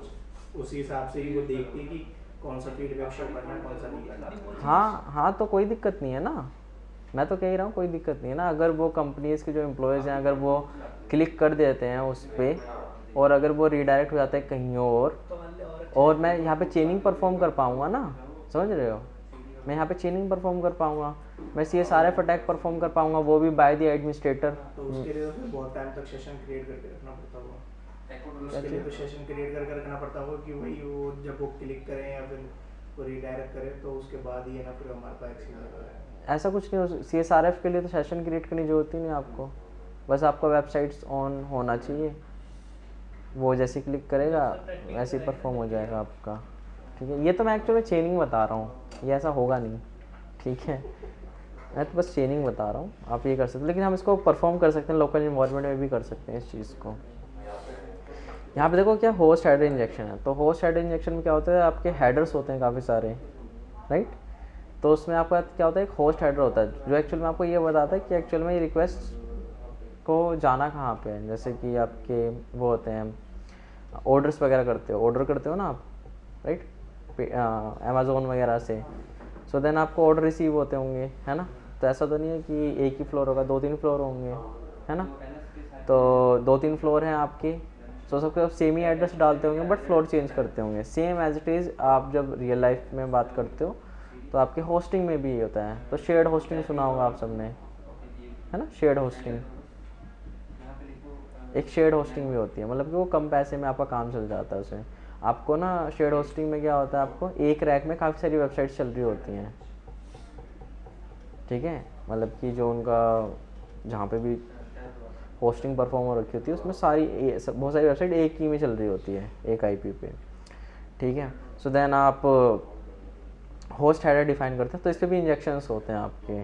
उसी हिसाब से ही वो देखती है कि कौन सा फीडबैक शो करना है कौन सा नहीं करना। हाँ तो कोई दिक्कत नहीं है ना, मैं तो कह ही रहा हूँ कोई दिक्कत नहीं है ना। अगर वो कंपनीज़ के जो एम्प्लॉयज़ हैं अगर वो क्लिक कर देते हैं उस पर और अगर वो रीडायरेक्ट हो जाता है कहीं और मैं यहाँ पे चेनिंग परफॉर्म कर पाऊँगा ना, समझ रहे हो, मैं यहाँ पे चेनिंग परफॉर्म कर पाऊँगा, मैं CSRF अटैक परफॉर्म कर पाऊँगा, वो भी बाय द एडमिनिस्ट्रेटर। तो उसके लिए तो फिर बहुत टाइम तक सेशन क्रिएट करके रखना पड़ता होगा, उसके लिए तो सेशन क्रिएट करके रखना पड़ता होगा कि वही वो जब वो क्लिक करें या फिर वो रीडायरेक्ट करें तो उसके बाद ही है ना फिर हमारे पास एक्सेस। ऐसा कुछ नहीं हो, CSRF के लिए तो सेशन क्रिएट करने की जरूरत ही नहीं आपको, बस आपका वेबसाइट्स ऑन होना चाहिए, वो जैसे क्लिक करेगा वैसे ही परफॉर्म हो जाएगा आपका। ठीक है, ये तो मैं एक्चुअली चेनिंग बता रहा हूँ, ये ऐसा होगा नहीं। ठीक है, मैं तो बस चेनिंग बता रहा हूँ, आप ये कर सकते हैं, लेकिन हम इसको परफॉर्म कर सकते हैं लोकल इन्वायरमेंट में भी कर सकते हैं इस चीज़ को। यहाँ पे देखो क्या होस्ट हेडर इंजेक्शन है, तो होस्ट हेडर इंजेक्शन में क्या होता है, आपके हेडर्स होते हैं काफ़ी सारे, राइट। तो उसमें आपका क्या होता है, एक होस्ट हेडर होता है जो एक्चुअल में आपको ये बताता है कि एक्चुअल में ये रिक्वेस्ट को जाना कहाँ पे है। जैसे कि आपके वो होते हैं ऑर्डर्स वगैरह करते हो, ऑर्डर करते हो ना आप, राइट, अमेज़ोन वगैरह से। सो देन आपको ऑर्डर रिसीव होते होंगे, है ना। तो ऐसा तो नहीं है कि एक ही फ्लोर होगा, 2-3 फ्लोर होंगे, है ना। तो 2-3 फ्लोर हैं आपके, तो सबके सब सेम ही एड्रेस डालते होंगे बट फ्लोर चेंज करते होंगे, सेम एज इट इज़। आप जब रियल लाइफ में बात करते हो तो आपके होस्टिंग में भी ये होता है। तो शेयर्ड होस्टिंग सुना होगा आप सबने, है ना, शेयर्ड होस्टिंग, एक शेयर्ड होस्टिंग भी होती है, मतलब कि वो कम पैसे में आपका काम चल जाता है उसमें। आपको ना शेयर्ड होस्टिंग में क्या होता है, आपको एक रैक में काफ़ी सारी वेबसाइट्स चल रही होती हैं। ठीक है, मतलब कि जो उनका जहाँ पे भी होस्टिंग परफॉर्म हो रखी होती है उसमें बहुत सारी वेबसाइट एक ही में चल रही होती है, एक IP पे। ठीक है, सो देन आप होस्ट हेडर डिफाइन करते हैं, तो इस पर भी इंजेक्शंस होते हैं आपके।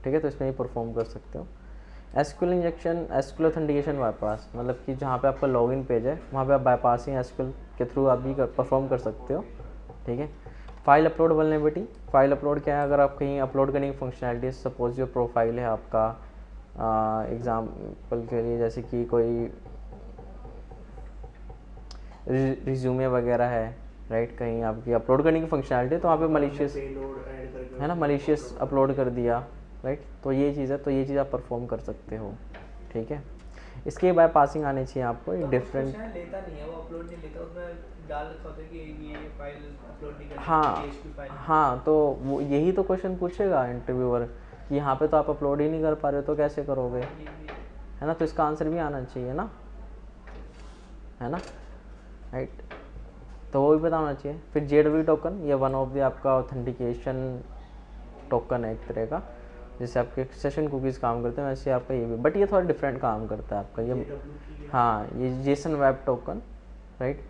ठीक है, तो इसमें ही परफॉर्म कर सकते हो। SQL injection, SQL authentication bypass, मतलब कि जहाँ पे आपका लॉगिन पेज है वहाँ पे आप बाईपासिंग SQL के थ्रू आप भी परफॉर्म कर सकते हो। ठीक है, file upload vulnerability, file upload क्या है, अगर आप कहीं अपलोड करने की फंक्शनैलिटी, सपोज जो प्रोफाइल है आपका, एग्जाम्पल के लिए जैसे कि कोई रिज्यूमे वगैरह है, राइट, कहीं आपकी अपलोड करने की फंक्शनैलिटी, तो वहाँ पे मलिशियस, है ना, मलिशियस अपलोड कर दिया, राइट। तो ये चीज़ है, तो ये चीज़ आप परफॉर्म कर सकते हो। ठीक है, इसके बाईपासिंग आनी चाहिए आपको, एक डिफरेंट, लेता नहीं है वो, अपलोड नहीं लेता, उसमें डाल रखा होता है कि ये फाइल अपलोड नहीं करनी, हाँ PHP फाइल। हाँ, तो वो यही तो क्वेश्चन पूछेगा इंटरव्यूअर कि यहाँ पे तो आप अपलोड ही नहीं कर पा रहे हो तो कैसे करोगे, है ना। तो इसका आंसर भी आना चाहिए ना, है ना, राइट। तो वो भी बताना चाहिए। फिर JW टोकन, ये वन ऑफ द आपका ऑथेंटिकेशन टोकन है एक तरह का, जैसे आपके सेशन कुकीज़ काम करते हैं वैसे आपका ये भी, बट ये थोड़ा डिफरेंट काम करता है आपका ये। हाँ, ये जेसन वेब टोकन, राइट,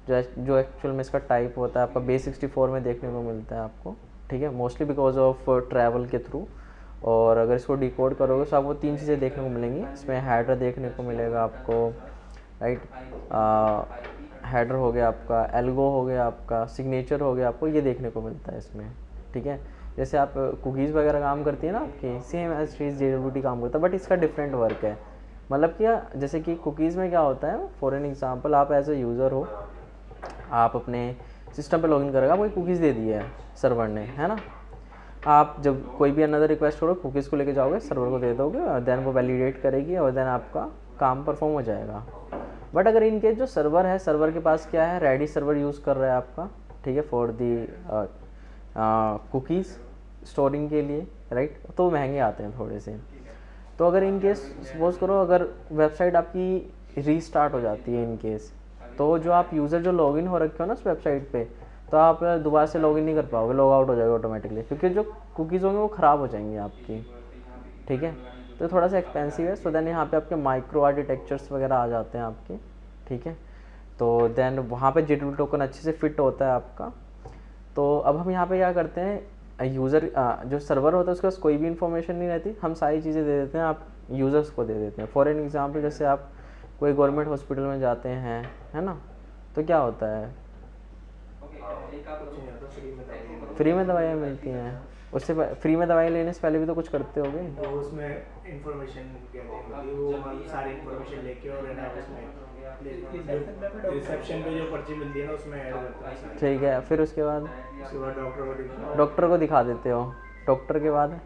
जो एक्चुअल में इसका टाइप होता है आपका base64 में देखने को मिलता है आपको। ठीक है, मोस्टली बिकॉज ऑफ ट्रैवल के थ्रू। और अगर इसको डिकोड करोगे तो आपको 3 चीज़ें देखने को मिलेंगी इसमें। हेडर देखने को मिलेगा आपको, राइट, हेडर हो गया आपका, एल्गो हो गया आपका, सिग्नेचर हो गया आपको, ये देखने को मिलता है इसमें। ठीक है, जैसे आप कुकीज़ वगैरह काम करती है ना आपकी, सेम एज JWT काम करता है, बट इसका डिफरेंट वर्क है। मतलब क्या, जैसे कि कुकीज़ में क्या होता है, फॉर एन एग्जांपल आप एज ए यूज़र हो, आप अपने सिस्टम पे लॉगिन करेगा, आपको कुकीज़ दे दी है सर्वर ने, है ना। आप जब कोई भी अनदर रिक्वेस्ट करो, कुकीज़ को लेके जाओगे, सर्वर को दे दोगे, और देन वो वैलिडेट करेगी, और देन आपका काम परफॉर्म हो जाएगा। बट अगर इनके जो सर्वर है, सर्वर के पास क्या है, रेडी सर्वर यूज़ कर रहा है आपका, ठीक है, फॉर दी कुकीज़ स्टोरिंग के लिए, राइट, तो महंगे आते हैं थोड़े से। तो अगर इन केस सपोज करो अगर वेबसाइट आपकी रीस्टार्ट हो जाती है इन केस, तो जो आप यूज़र जो लॉगिन हो रखे हो ना उस वेबसाइट पे, तो आप दोबारा से लॉगिन नहीं कर पाओगे, लॉग आउट हो जाएगा ऑटोमेटिकली, क्योंकि जो कुकीज़ होंगे वो ख़राब हो जाएंगी आपकी, ठीक है। तो थोड़ा सा एक्सपेंसिव है। सो देन यहाँ पे आपके माइक्रो आर्किटेक्चर्स वगैरह आ जाते हैं आपके, ठीक है। तो देन वहाँ पे JWT टोकन अच्छे से फिट होता है आपका। तो अब हम यहाँ पे क्या करते हैं, यूज़र जो सर्वर होता है उसके पास कोई भी इन्फॉर्मेशन नहीं रहती, हम सारी चीज़ें दे देते हैं, आप यूज़र्स को दे देते हैं। फॉर एन एग्जांपल जैसे आप कोई गवर्नमेंट हॉस्पिटल में जाते हैं, है ना, तो क्या होता है, फ्री में दवाइयाँ मिलती हैं, उससे फ्री में दवाई लेने से पहले भी तो कुछ करते होगे। तो उसमें इंफॉर्मेशन कहते हैं वो सारी इंफॉर्मेशन लेके और है ना उसमें रिसेप्शन पे जो पर्ची मिलती है ना उसमें ऐड करता है। ठीक है, फिर उसके बाद डॉक्टर को दिखा देते हो, डॉक्टर के बाद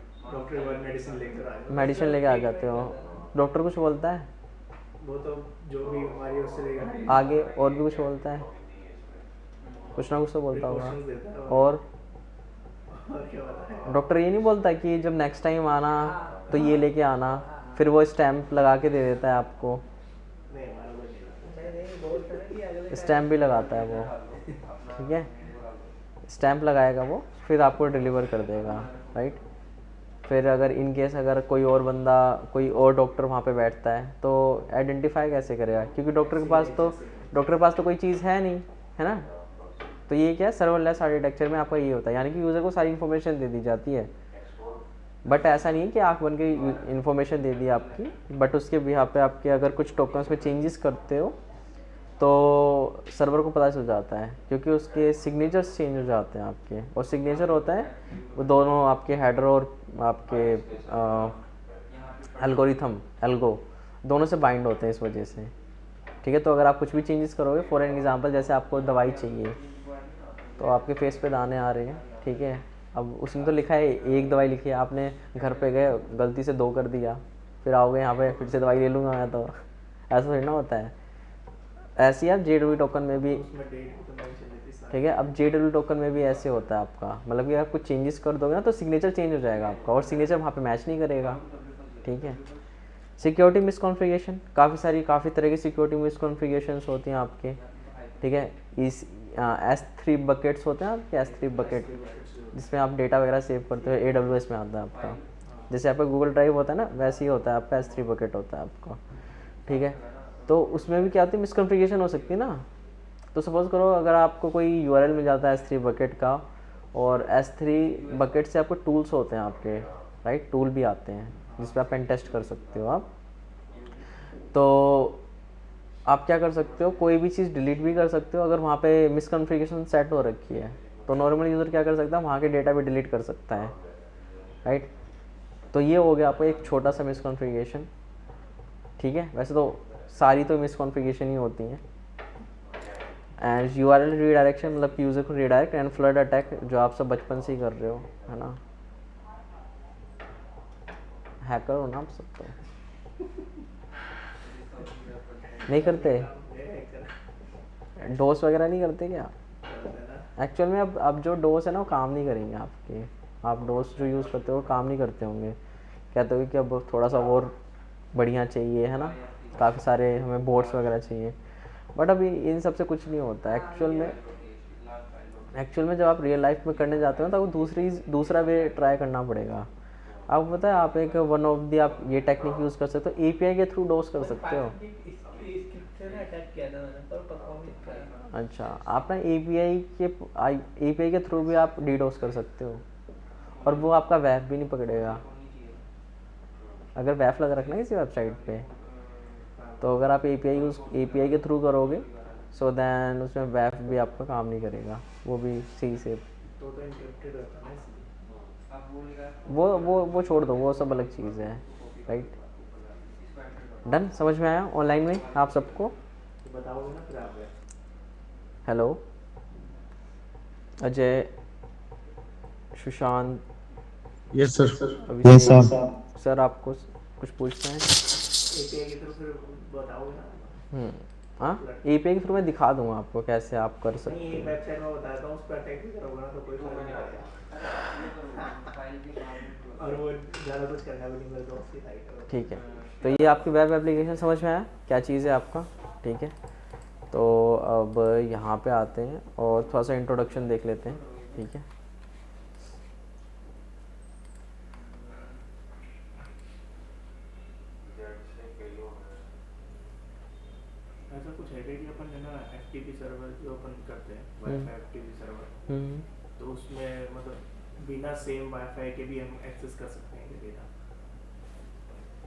मेडिसिन लेके आ जाते हो। डॉक्टर कुछ बोलता है, वो तो जो भी बीमारी है उससे लेकर आगे और भी कुछ बोलता है, कुछ ना कुछ तो बोलता होगा। और क्या बताएं। डॉक्टर ये नहीं बोलता कि जब नेक्स्ट टाइम आना तो ये लेके आना, फिर वो स्टैम्प लगा के दे देता है आपको, नहीं हमारा वो नहीं। नहीं बोलते हैं कि अगले स्टैम्प भी लगाता है वो, ठीक है, स्टैम्प लगाएगा वो, फिर आपको डिलीवर कर देगा, राइट। फिर अगर इन केस अगर कोई और बंदा, कोई और डॉक्टर वहाँ पे बैठता है तो आइडेंटिफाई कैसे करेगा, क्योंकि डॉक्टर के पास तो कोई चीज़ है नहीं, है ना। तो ये क्या है, सर्वरलेस आर्किटेक्चर में आपका ये होता है, यानी कि यूज़र को सारी इन्फॉर्मेशन दे दी जाती है, बट ऐसा नहीं है कि आँख बन के इन्फॉर्मेशन दे दी आपकी, बट उसके बिहार पे आपके अगर कुछ टोकन्स में चेंजेस करते हो तो सर्वर को पता चल जाता है, क्योंकि उसके सिग्नेचर्स चेंज हो जाते हैं आपके, और सिग्नेचर होता है वो दोनों आपके हेडर और आपके एल्गो दोनों से बाइंड होते हैं इस वजह से, ठीक है। तो अगर आप कुछ भी चेंजेस करोगे, फॉर एन एग्जांपल जैसे आपको दवाई चाहिए तो आपके फेस पे दाने आ रहे हैं, ठीक है, अब उसमें तो लिखा है एक दवाई लिखी है, आपने घर पे गए गलती से 2 कर दिया, फिर आओगे यहाँ पे फिर से दवाई ले लूँगा मैं, तो ऐसा थोड़ी ना होता है। ऐसे ही आप JWT टोकन में भी, ठीक है, अब JWT टोकन में भी ऐसे होता है आपका, मतलब कि आप कुछ चेंजेस कर दोगे ना तो सिग्नेचर चेंज हो जाएगा आपका, और सिग्नेचर वहाँ पे मैच नहीं करेगा, ठीक है। सिक्योरिटी मिसकॉन्फ़िगरेशन, काफ़ी तरह की सिक्योरिटी मिसकॉन्फ़िगरेशंस होती हैं आपके, ठीक है। इस S3 बकेट्स होते हैं आपके, S3 बकेट जिसमें आप डेटा वगैरह सेव करते हो, AWS में आता है आपका, जैसे आपका गूगल ड्राइव होता है ना, वैसे ही होता है आपका S3 बकेट होता है आपका, ठीक है। तो उसमें भी क्या होती है, मिसकॉन्फ़िगरेशन हो सकती है ना। तो सपोज़ करो अगर आपको कोई URL मिल जाता है S3 बकेट का, और S3 बकेट से आपको टूल्स होते हैं आपके, राइट, टूल भी आते हैं जिस पर आप पेन टेस्ट कर सकते हो आप। तो आप क्या कर सकते हो, कोई भी चीज़ डिलीट भी कर सकते हो अगर वहाँ पे मिसकॉन्फ़िगरेशन सेट हो रखी है, तो नॉर्मल यूज़र क्या कर सकता है, वहाँ के डेटा भी डिलीट कर सकता है, राइट। तो ये हो गया आपका एक छोटा सा मिसकॉन्फ़िगरेशन, ठीक है। वैसे तो सारी तो मिसकॉन्फ़िगरेशन ही होती हैं। एंड URL रीडायरेक्शन, मतलब यूज़र को रीडायरेक्ट, एंड फ्लड अटैक जो आप सब बचपन से ही कर रहे हो, है ना, हैकर हो ना आप सब तो, नहीं करते, डोस वगैरह नहीं करते क्या? एक्चुअल में अब जो डोस है ना वो काम नहीं करेंगे आपके, आप डोस जो यूज़ करते हो वो काम नहीं करते होंगे, कहते हो कि अब थोड़ा सा और बढ़िया चाहिए, है ना, काफ़ी सारे हमें बोट्स वगैरह चाहिए, बट अभी इन सब से कुछ नहीं होता एक्चुअल में जब आप रियल लाइफ में करने जाते हो तो आपको दूसरा वे ट्राई करना पड़ेगा। आपको पता है आप एक वन ऑफ दी आप ये टेक्निक यूज़ कर सकते हो, API के थ्रू डोस कर सकते हो। अच्छा, आप ना API के थ्रू भी आप डीडोस कर सकते हो, और वो आपका वैप भी नहीं पकड़ेगा। अगर वैप लगा रखना है किसी वेबसाइट पे, तो अगर आप API के थ्रू करोगे, सो दैन उसमें वैप भी आपका काम नहीं करेगा, वो भी सही से, तो एन्क्रिप्टेड रहता है ना, वो छोड़ दो, वो सब अलग चीज़ है, राइट। डन, समझ में आया ऑनलाइन में आप सबको? तो बताओगे ना फिर आप। Hello Ajay, Sushant, yes sir. Abhishek sir, आपको कुछ पूछना है? API के थ्रू फिर बताओगे ना। हाँ एपीआई के थ्रू मैं दिखा दूंगा आपको कैसे आप कर सकते नहीं हैं। वेबसाइट में बताता हूँ, उस पर अटैक भी करोगे ना तो कोई फर्क नहीं पड़ेगा। और वो ज़्यादा कुछ करना भी नहीं, मेरे दोस्त की साइट है। ठीक है, तो ये आपकी वेब एप्लीकेशन समझ में आया क्या चीज़ है आपका। ठीक है, तो अब यहाँ पे आते हैं और थोड़ा सा इंट्रोडक्शन देख लेते हैं। ठीक है, ऐसा कुछ है कि अपन है ना एफटीपी सर्वर जो अपन करते हैं, वाईफाई एफटीपी सर्वर, तो उसमें मतलब बिना सेम वाईफाई के भी हम एक्सेस कर सकते हैं डेटा।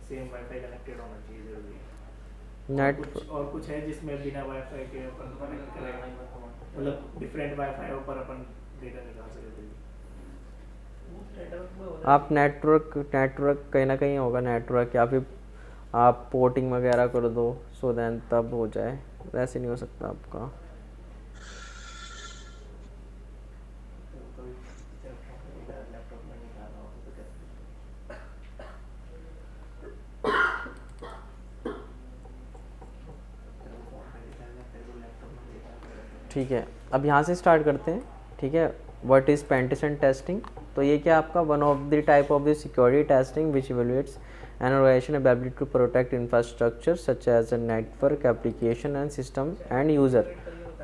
सेम वाईफाई कनेक्टेड होना चाहिए जरूरी है। नेट और कुछ है जिसमें बिना वाईफाई के अपन कनेक्ट करें, मतलब डिफरेंट वाईफाई पर अपन डेटा निकाल सकते हैं। आप नेटवर्क कहीं ना कहीं होगा नेटवर्क, या फिर आप पोर्टिंग वगैरह कर दो सो देन तब हो जाए, वैसे नहीं हो सकता आपका। लैपटॉप में निकालना हो तो कैसे? ठीक है, अब यहाँ से स्टार्ट करते हैं। ठीक है, व्हाट इज़ पेंटेशन टेस्टिंग। तो ये क्या आपका one of the type of the security testing which evaluates an organization ability to protect infrastructure such as a network application and system and user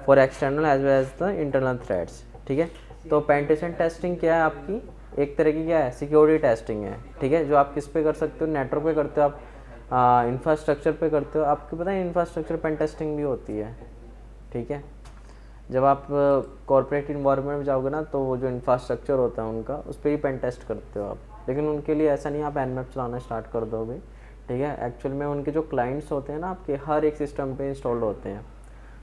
for external as well as the internal threats। ठीक है, तो पेंटेशन testing क्या है आपकी, एक तरह की क्या है सिक्योरिटी टेस्टिंग है। ठीक है, जो आप किस पे कर सकते हो, नेटवर्क पे करते हो आप, इंफ्रास्ट्रक्चर पे करते हो। आपको पता है इंफ्रास्ट्रक्चर पेन टेस्टिंग भी होती है। ठीक है, जब आप कॉर्पोरेट इन्वायरमेंट में जाओगे ना तो वो जो इंफ्रास्ट्रक्चर होता है उनका उस पर ही पेन टेस्ट करते हो आप, लेकिन उनके लिए ऐसा नहीं आप एनमैप चलाना स्टार्ट कर दोगे। ठीक है, एक्चुअल में उनके जो क्लाइंट्स होते हैं ना आपके हर एक सिस्टम पे इंस्टॉल्ड होते हैं,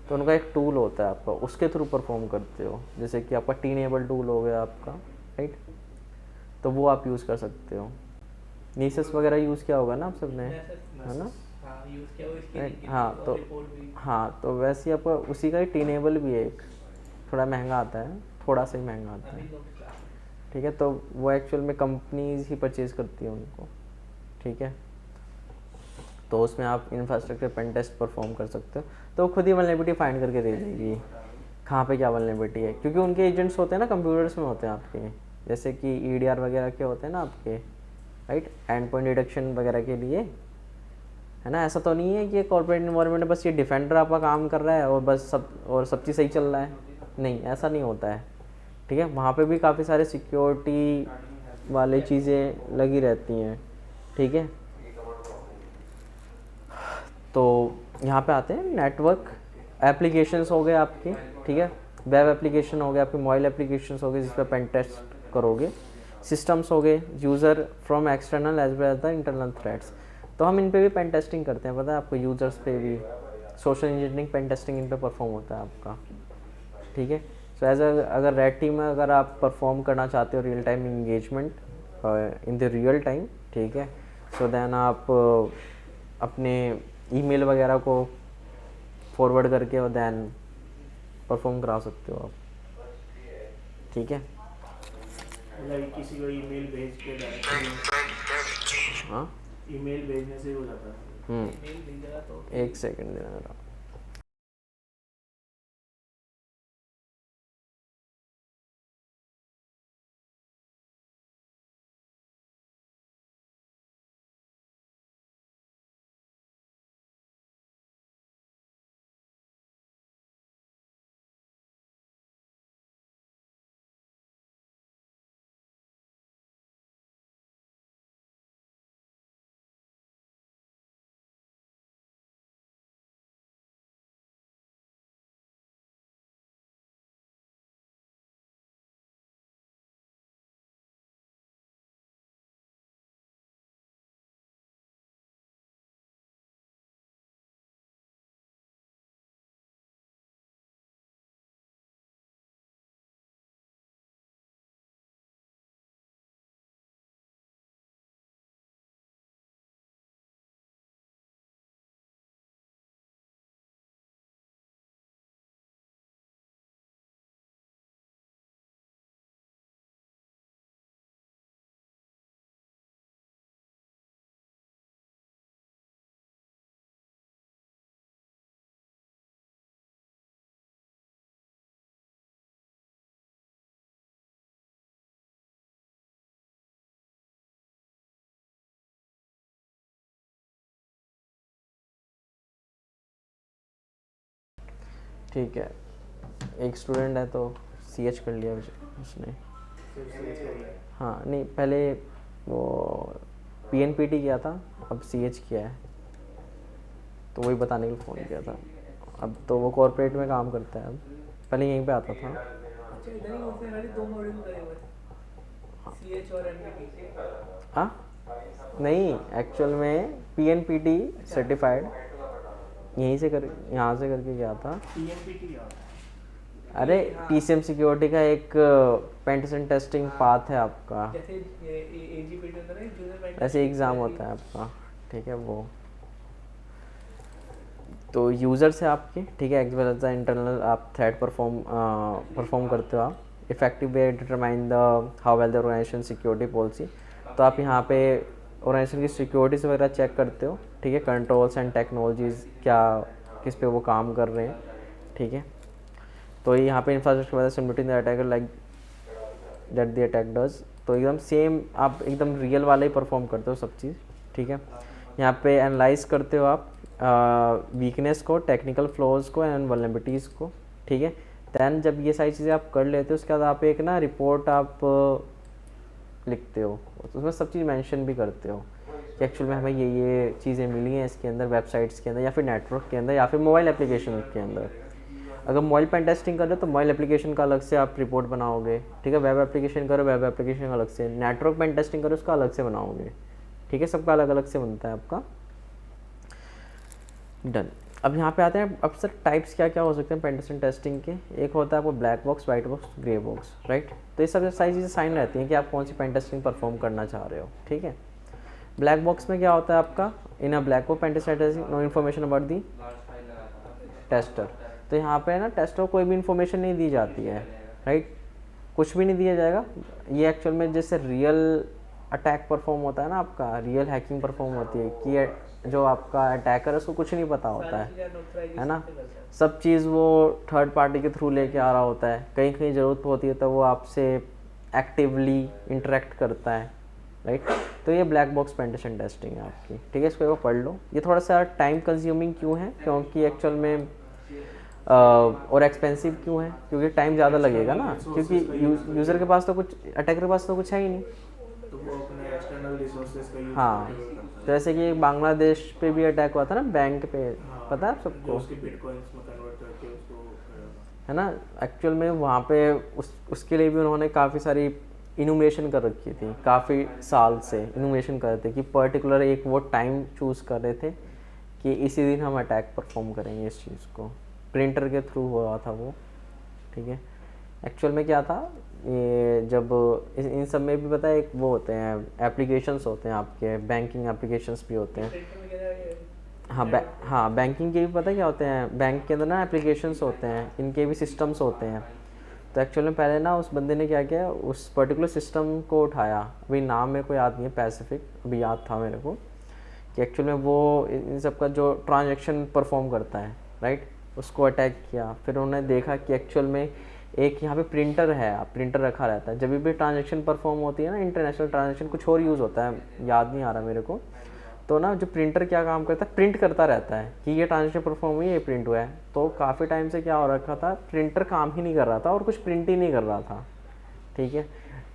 तो उनका एक टूल होता है आपका, उसके थ्रू परफॉर्म करते हो। जैसे कि आपका टीनेबल टूल हो गया आपका, राइट, तो वो आप यूज़ कर सकते हो। नीसस वगैरह यूज़ किया होगा ना आप सबने, है ना, राइट। हाँ तो वैसे ही आपका उसी का ही टीनेबल भी है एक, थोड़ा महंगा आता है, थोड़ा सा ही महंगा आता है। ठीक है, तो वो एक्चुअल में कंपनीज ही परचेज करती है उनको। ठीक है, तो उसमें आप इंफ्रास्ट्रक्चर पेन टेस्ट परफॉर्म कर सकते हो, तो खुद ही वल्नरेबिलिटी फाइंड करके दे देगी कहाँ पे क्या वल्नरेबिलिटी है, क्योंकि उनके एजेंट्स होते हैं ना कंप्यूटर्स में होते हैं आपके, जैसे कि ईडीआर वगैरह के होते हैं ना आपके, राइट, एंड पॉइंट डिटेक्शन वगैरह के लिए, है ना। ऐसा तो नहीं है कि कॉर्पोरेट इन्वायरमेंट में बस ये डिफेंडर आपका काम कर रहा है और बस सब चीज़ सही चल रहा है, नहीं ऐसा नहीं होता है। ठीक है, वहाँ पे भी काफ़ी सारे सिक्योरिटी वाले चीज़ें लगी रहती हैं। ठीक है, तो यहाँ पे आते हैं नेटवर्क एप्लीकेशंस हो गए आपके। ठीक है, वेब एप्लीकेशन हो गए आपके, मोबाइल एप्लीकेशंस हो गए जिस पर पेन टेस्ट करोगे, सिस्टम्स हो गए, user from external as well as the internal threats, तो हम इन पे भी पेन टेस्टिंग करते हैं, पता है आपको, यूज़र्स पे भी सोशल इंजीनियरिंग पेन टेस्टिंग इन पे परफॉर्म होता है आपका। ठीक है, सो एज अगर रेड टीम में अगर आप परफॉर्म करना चाहते हो real time engagement in the real time, ठीक है, सो देन आप अपने ईमेल वगैरह को फॉरवर्ड करके और देन परफॉर्म करा सकते हो आप। ठीक है, मतलब किसी को ईमेल भेज के डायरेक्टली, हाँ, ईमेल भेजने से हो जाता है। एक सेकंड देना। ठीक है, एक स्टूडेंट है तो CH कर लिया उसने। सिर्फ सीएच करिए। हाँ नहीं, पहले वो PNPT किया था, अब CH किया है, तो वही बताने के लिए फ़ोन किया था। अब तो वो कॉर्पोरेट में काम करता है, अब पहले यहीं पे आता था। अच्छा, इधर ही उसने खाली 2 मॉड्यूल करे हुए CH और MPT। हाँ नहीं, एक्चुअल में PNPT सर्टिफाइड यहीं से कर, यहाँ से करके गया था। PNPT क्या होता है? अरे TCM सिक्योरिटी का एक पेंटेशन टेस्टिंग पाथ है आपका, जैसे AGPT होता है ना, जूनियर पेंट ऐसे एग्ज़ाम होता है आपका, ठीक है वो। तो यूज़र से आपके, ठीक है, as well as the internal आप थ्रेड परफॉर्म करते हो आप। Effective way determine the how well the organisation security policy, तो आप यहाँ पे ऑर्गेनाइजेशन की सिक्योरिटीज वगैरह चेक करते हो, ठीक है, कंट्रोल्स एंड टेक्नोलॉजीज़ क्या, किस पे वो काम कर रहे हैं, ठीक है। तो यहाँ पे infrastructure simulating the attacker like that the attack does, तो एकदम सेम आप एकदम रियल वाला ही परफॉर्म करते हो सब चीज़, ठीक है। यहाँ पे एनालाइज करते हो आप वीकनेस को, टेक्निकल फ्लॉज को एंड वल्नरेबिलिटीज़ को, ठीक है। दैन जब ये सारी चीज़ें आप कर लेते हो, उसके बाद आप एक ना रिपोर्ट आप लिखते हो, तो उसमें सब चीज़ मेंशन भी करते हो कि एक्चुअल में हमें ये चीज़ें मिली हैं इसके अंदर, वेबसाइट्स के अंदर या फिर नेटवर्क के अंदर या फिर मोबाइल एप्लीकेशन के अंदर। अगर मोबाइल पेन टेस्टिंग कर रहे हो तो मोबाइल एप्लीकेशन का अलग से आप रिपोर्ट बनाओगे, ठीक है। वेब एप्लीकेशन करो, वेब एप्लीकेशन का अलग से, नेटवर्क पेन टेस्टिंग करो उसका अलग से बनाओगे, ठीक है। सबका अलग अलग से बनता है आपका। डन। अब यहाँ पे आते हैं, अब सर टाइप्स क्या क्या हो सकते हैं पेन टेस्टिंग के। एक होता है आपको black box, white box, grey box, right. तो ये सब सारी चीज़ें साइन रहती हैं कि आप कौन सी पेन टेस्टिंग परफॉर्म करना चाह रहे हो, ठीक है। ब्लैक बॉक्स में क्या होता है आपका, in a black box pen testing no information about the tester. तो यहाँ पे ना टेस्टर को कोई भी इन्फॉर्मेशन नहीं दी जाती है, राइट, कुछ भी नहीं दिया जाएगा। ये एक्चुअल में जैसे रियल अटैक परफॉर्म होता है ना आपका, रियल हैकिंग परफॉर्म होती है कि जो आपका अटैकर है उसको कुछ नहीं पता होता है ना, सब चीज़ वो थर्ड पार्टी के थ्रू लेके आ रहा होता है। कहीं कहीं ज़रूरत होती है तो वो आपसे एक्टिवली इंटरेक्ट करता है, राइट। तो ये ब्लैक बॉक्स पेनिट्रेशन टेस्टिंग है आपकी, ठीक है। इसको एक बार पढ़ लो। ये थोड़ा सा टाइम कंज्यूमिंग क्यों है, क्योंकि एक्चुअल में और एक्सपेंसिव क्यों है, क्योंकि टाइम ज़्यादा लगेगा ना, क्योंकि यूज़र के पास तो कुछ, अटैकर के पास तो कुछ है ही नहीं, तो वो अपने एक्सटर्नल रिसोर्सेज का यूज हाँ। जैसे कि बांग्लादेश पे भी अटैक हुआ था ना, बैंक पे, पता है आप सबको, उसके बिटकॉइंस में कन्वर्ट करके उसको, है ना। एक्चुअल में वहाँ पे उसके लिए भी उन्होंने काफ़ी सारी इनोवेशन कर रखी थी, काफ़ी साल से इनोवेशन कर रहे थे कि पर्टिकुलर एक वो टाइम चूज़ कर रहे थे कि इसी दिन हम अटैक परफॉर्म करेंगे इस चीज़ को। प्रिंटर के थ्रू हो रहा था वो, ठीक है। एक्चुअल में क्या था, ये जब इन सब में भी पता है एक वो होते हैं, एप्लीकेशंस होते हैं आपके, बैंकिंग एप्लीकेशंस भी होते हैं। हाँ बैंकिंग के भी पता है क्या होते हैं, बैंक के अंदर ना एप्लीकेशंस होते हैं, इनके भी सिस्टम्स होते हैं। तो एक्चुअली में पहले ना उस बंदे ने क्या किया, उस पर्टिकुलर सिस्टम को उठाया, अभी नाम मेरे को याद नहीं है, पैसिफिक अभी याद था मेरे को, कि एक्चुअल में वो इन सब का जो ट्रांजैक्शन परफॉर्म करता है, राइट, उसको अटैक किया। फिर उन्होंने देखा कि एक्चुअल में एक यहाँ पे प्रिंटर है, प्रिंटर रखा रहता है, जब भी ट्रांजैक्शन परफॉर्म होती है ना, इंटरनेशनल ट्रांजैक्शन, कुछ और यूज़ होता है, याद नहीं आ रहा मेरे को। तो ना जो प्रिंटर क्या काम करता है, प्रिंट करता रहता है कि ये ट्रांजैक्शन परफॉर्म हुई, ये प्रिंट हुआ है। तो काफ़ी टाइम से क्या हो रखा था, प्रिंटर काम ही नहीं कर रहा था और कुछ प्रिंट ही नहीं कर रहा था, ठीक है।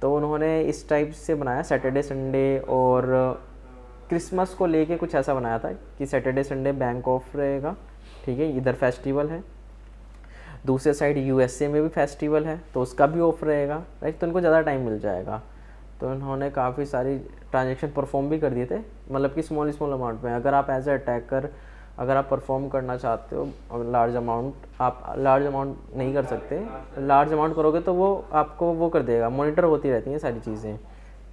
तो उन्होंने इस टाइप से बनाया, सैटरडे संडे और क्रिसमस को लेके कुछ ऐसा बनाया था कि सैटरडे संडे बैंक ऑफ रहेगा, ठीक है, इधर फेस्टिवल है, दूसरे साइड यूएसए में भी फेस्टिवल है तो उसका भी ऑफ रहेगा, राइट। तो उनको ज़्यादा टाइम मिल जाएगा। तो उन्होंने काफ़ी सारी ट्रांजैक्शन परफॉर्म भी कर दिए थे, मतलब कि स्मॉल अमाउंट में। अगर आप एज ए अटैकर अगर आप परफॉर्म करना चाहते हो लार्ज अमाउंट, आप लार्ज अमाउंट नहीं कर सकते, लार्ज अमाउंट करोगे तो वो आपको वो कर देगा, मॉनिटर होती रहती हैं सारी चीज़ें,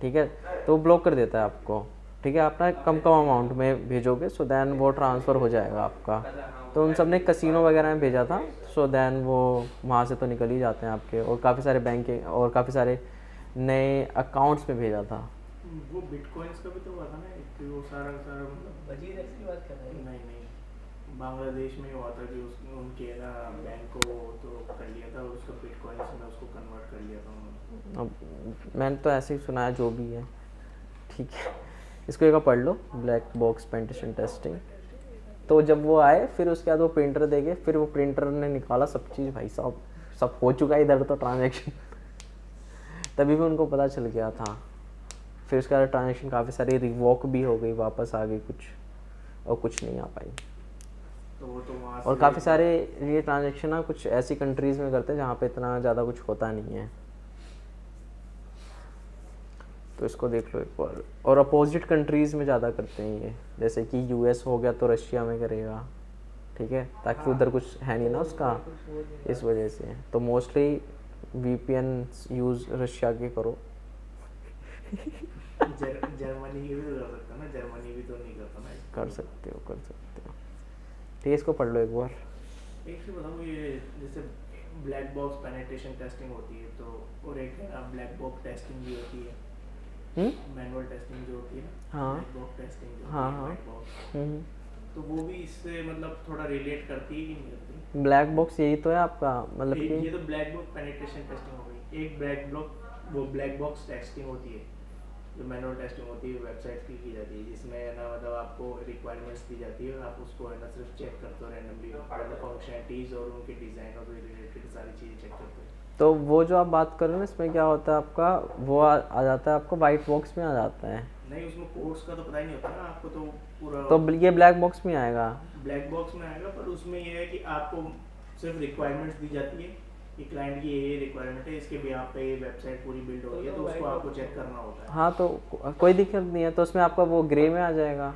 ठीक है। तो वो ब्लॉक कर देता है आपको, ठीक है। आप ना कम अमाउंट में भेजोगे, सो दैन वो ट्रांसफ़र हो जाएगा आपका। तो उन सब ने कसिनो वगैरह में भेजा था, सो दैन वो वहाँ से तो निकल ही जाते हैं आपके, और काफ़ी सारे बैंक और काफ़ी सारे नए अकाउंट्स में भेजा था। वो बिटकॉइंस का भी तो हुआ था ना, कि वो सारा मतलब वजीर एक्स की बात कर रहे हैं? नहीं, बांग्लादेश में हुआ था कि उनके ना बैंक को तो कर लिया था, उसको बिटकॉइंस में उसको कन्वर्ट कर लिया था उन्होंने। अब मैंने तो ऐसे ही सुना है, जो भी है, ठीक है। इसको एक बार पढ़ लो, ब्लैक बॉक्स पेनिट्रेशन टेस्टिंग। तो जब वो आए फिर उसके बाद वो प्रिंटर देखे, फिर वो प्रिंटर ने निकाला सब चीज़, भाई साहब सब हो चुका है इधर तो ट्रांजेक्शन। तभी भी उनको पता चल गया था। फिर उसके बाद ट्रांजेक्शन काफ़ी सारी रिवॉक भी हो गई, वापस आ गई कुछ, और कुछ नहीं आ पाई। तो वो तो वहाँ और से काफ़ी सारे ये ट्रांजेक्शन ना कुछ ऐसी कंट्रीज़ में करते हैं जहाँ पे इतना ज़्यादा कुछ होता नहीं है, तो इसको देख लो एक बार। और अपोजिट कंट्रीज़ में ज़्यादा करते हैं ये, जैसे कि यूएस हो गया तो रशिया में करेगा, ठीक है, ताकि उधर कुछ है नहीं ना उसका, इस वजह से। तो मोस्टली वीपीएन यूज़ रशिया के करो। जर्मनी की भी तो कर सकता है ना, जर्मनी भी तो नहीं करता ना। कर सकते हो, कर सकते हो। ठीक है, इसको पढ़ लो एक बार। एक से बताऊँ, ये जैसे ब्लैक बॉक्स पेनिट्रेशन टेस्टिंग होती है, तो और एक है ना ब्लैक बॉक्स टेस्टिंग भी होती है, मैनुअल टेस्टिंग जो होती है ना, हाँ ब्लैक बॉक्स टेस्टिंग जो हाँ होती है, हाँ। व्हाइट बॉक्स, तो वो भी इससे मतलब थोड़ा रिलेट करती है कि नहीं करती? ब्लैक बॉक्स यही तो है आपका, मतलब ये कि तो ब्लैक बॉक्स पेनिट्रेशन टेस्टिंग हो गई। एक ब्लैक बॉक्स टेस्टिंग होती है जो मैनुअल टेस्टिंग होती है, वेबसाइट की जाती है, जिसमें है ना मतलब आपको रिक्वायरमेंट्स दी जाती है, आप उसको है ना सिर्फ चेक करते हो रैंडमली, मतलब फंक्शनलिटीज़ और उनके डिज़ाइन और रिलेटेड सारी चीज़ें चेक करते हो। तो वो जो आप बात कर रहे हो ना, इसमें क्या होता है आपका, वो आ जाता है आपका वाइट बॉक्स में आ जाता है। नहीं, उसमें कोड्स का तो पता ही नहीं होता ना आपको, तो पूरा तो ये ब्लैक बॉक्स में आएगा। ब्लैक बॉक्स में आएगा, पर उसमें ये है कि आपको सिर्फ रिक्वायरमेंट्स दी जाती है कि क्लाइंट की ये रिक्वायरमेंट है, इसके बिहाफ पे ये वेबसाइट पूरी बिल्ड हो रही है, तो उसको आपको चेक करना होता है। हाँ तो कोई दिक्कत नहीं है, तो उसमें आपका वो ग्रे में आ जाएगा।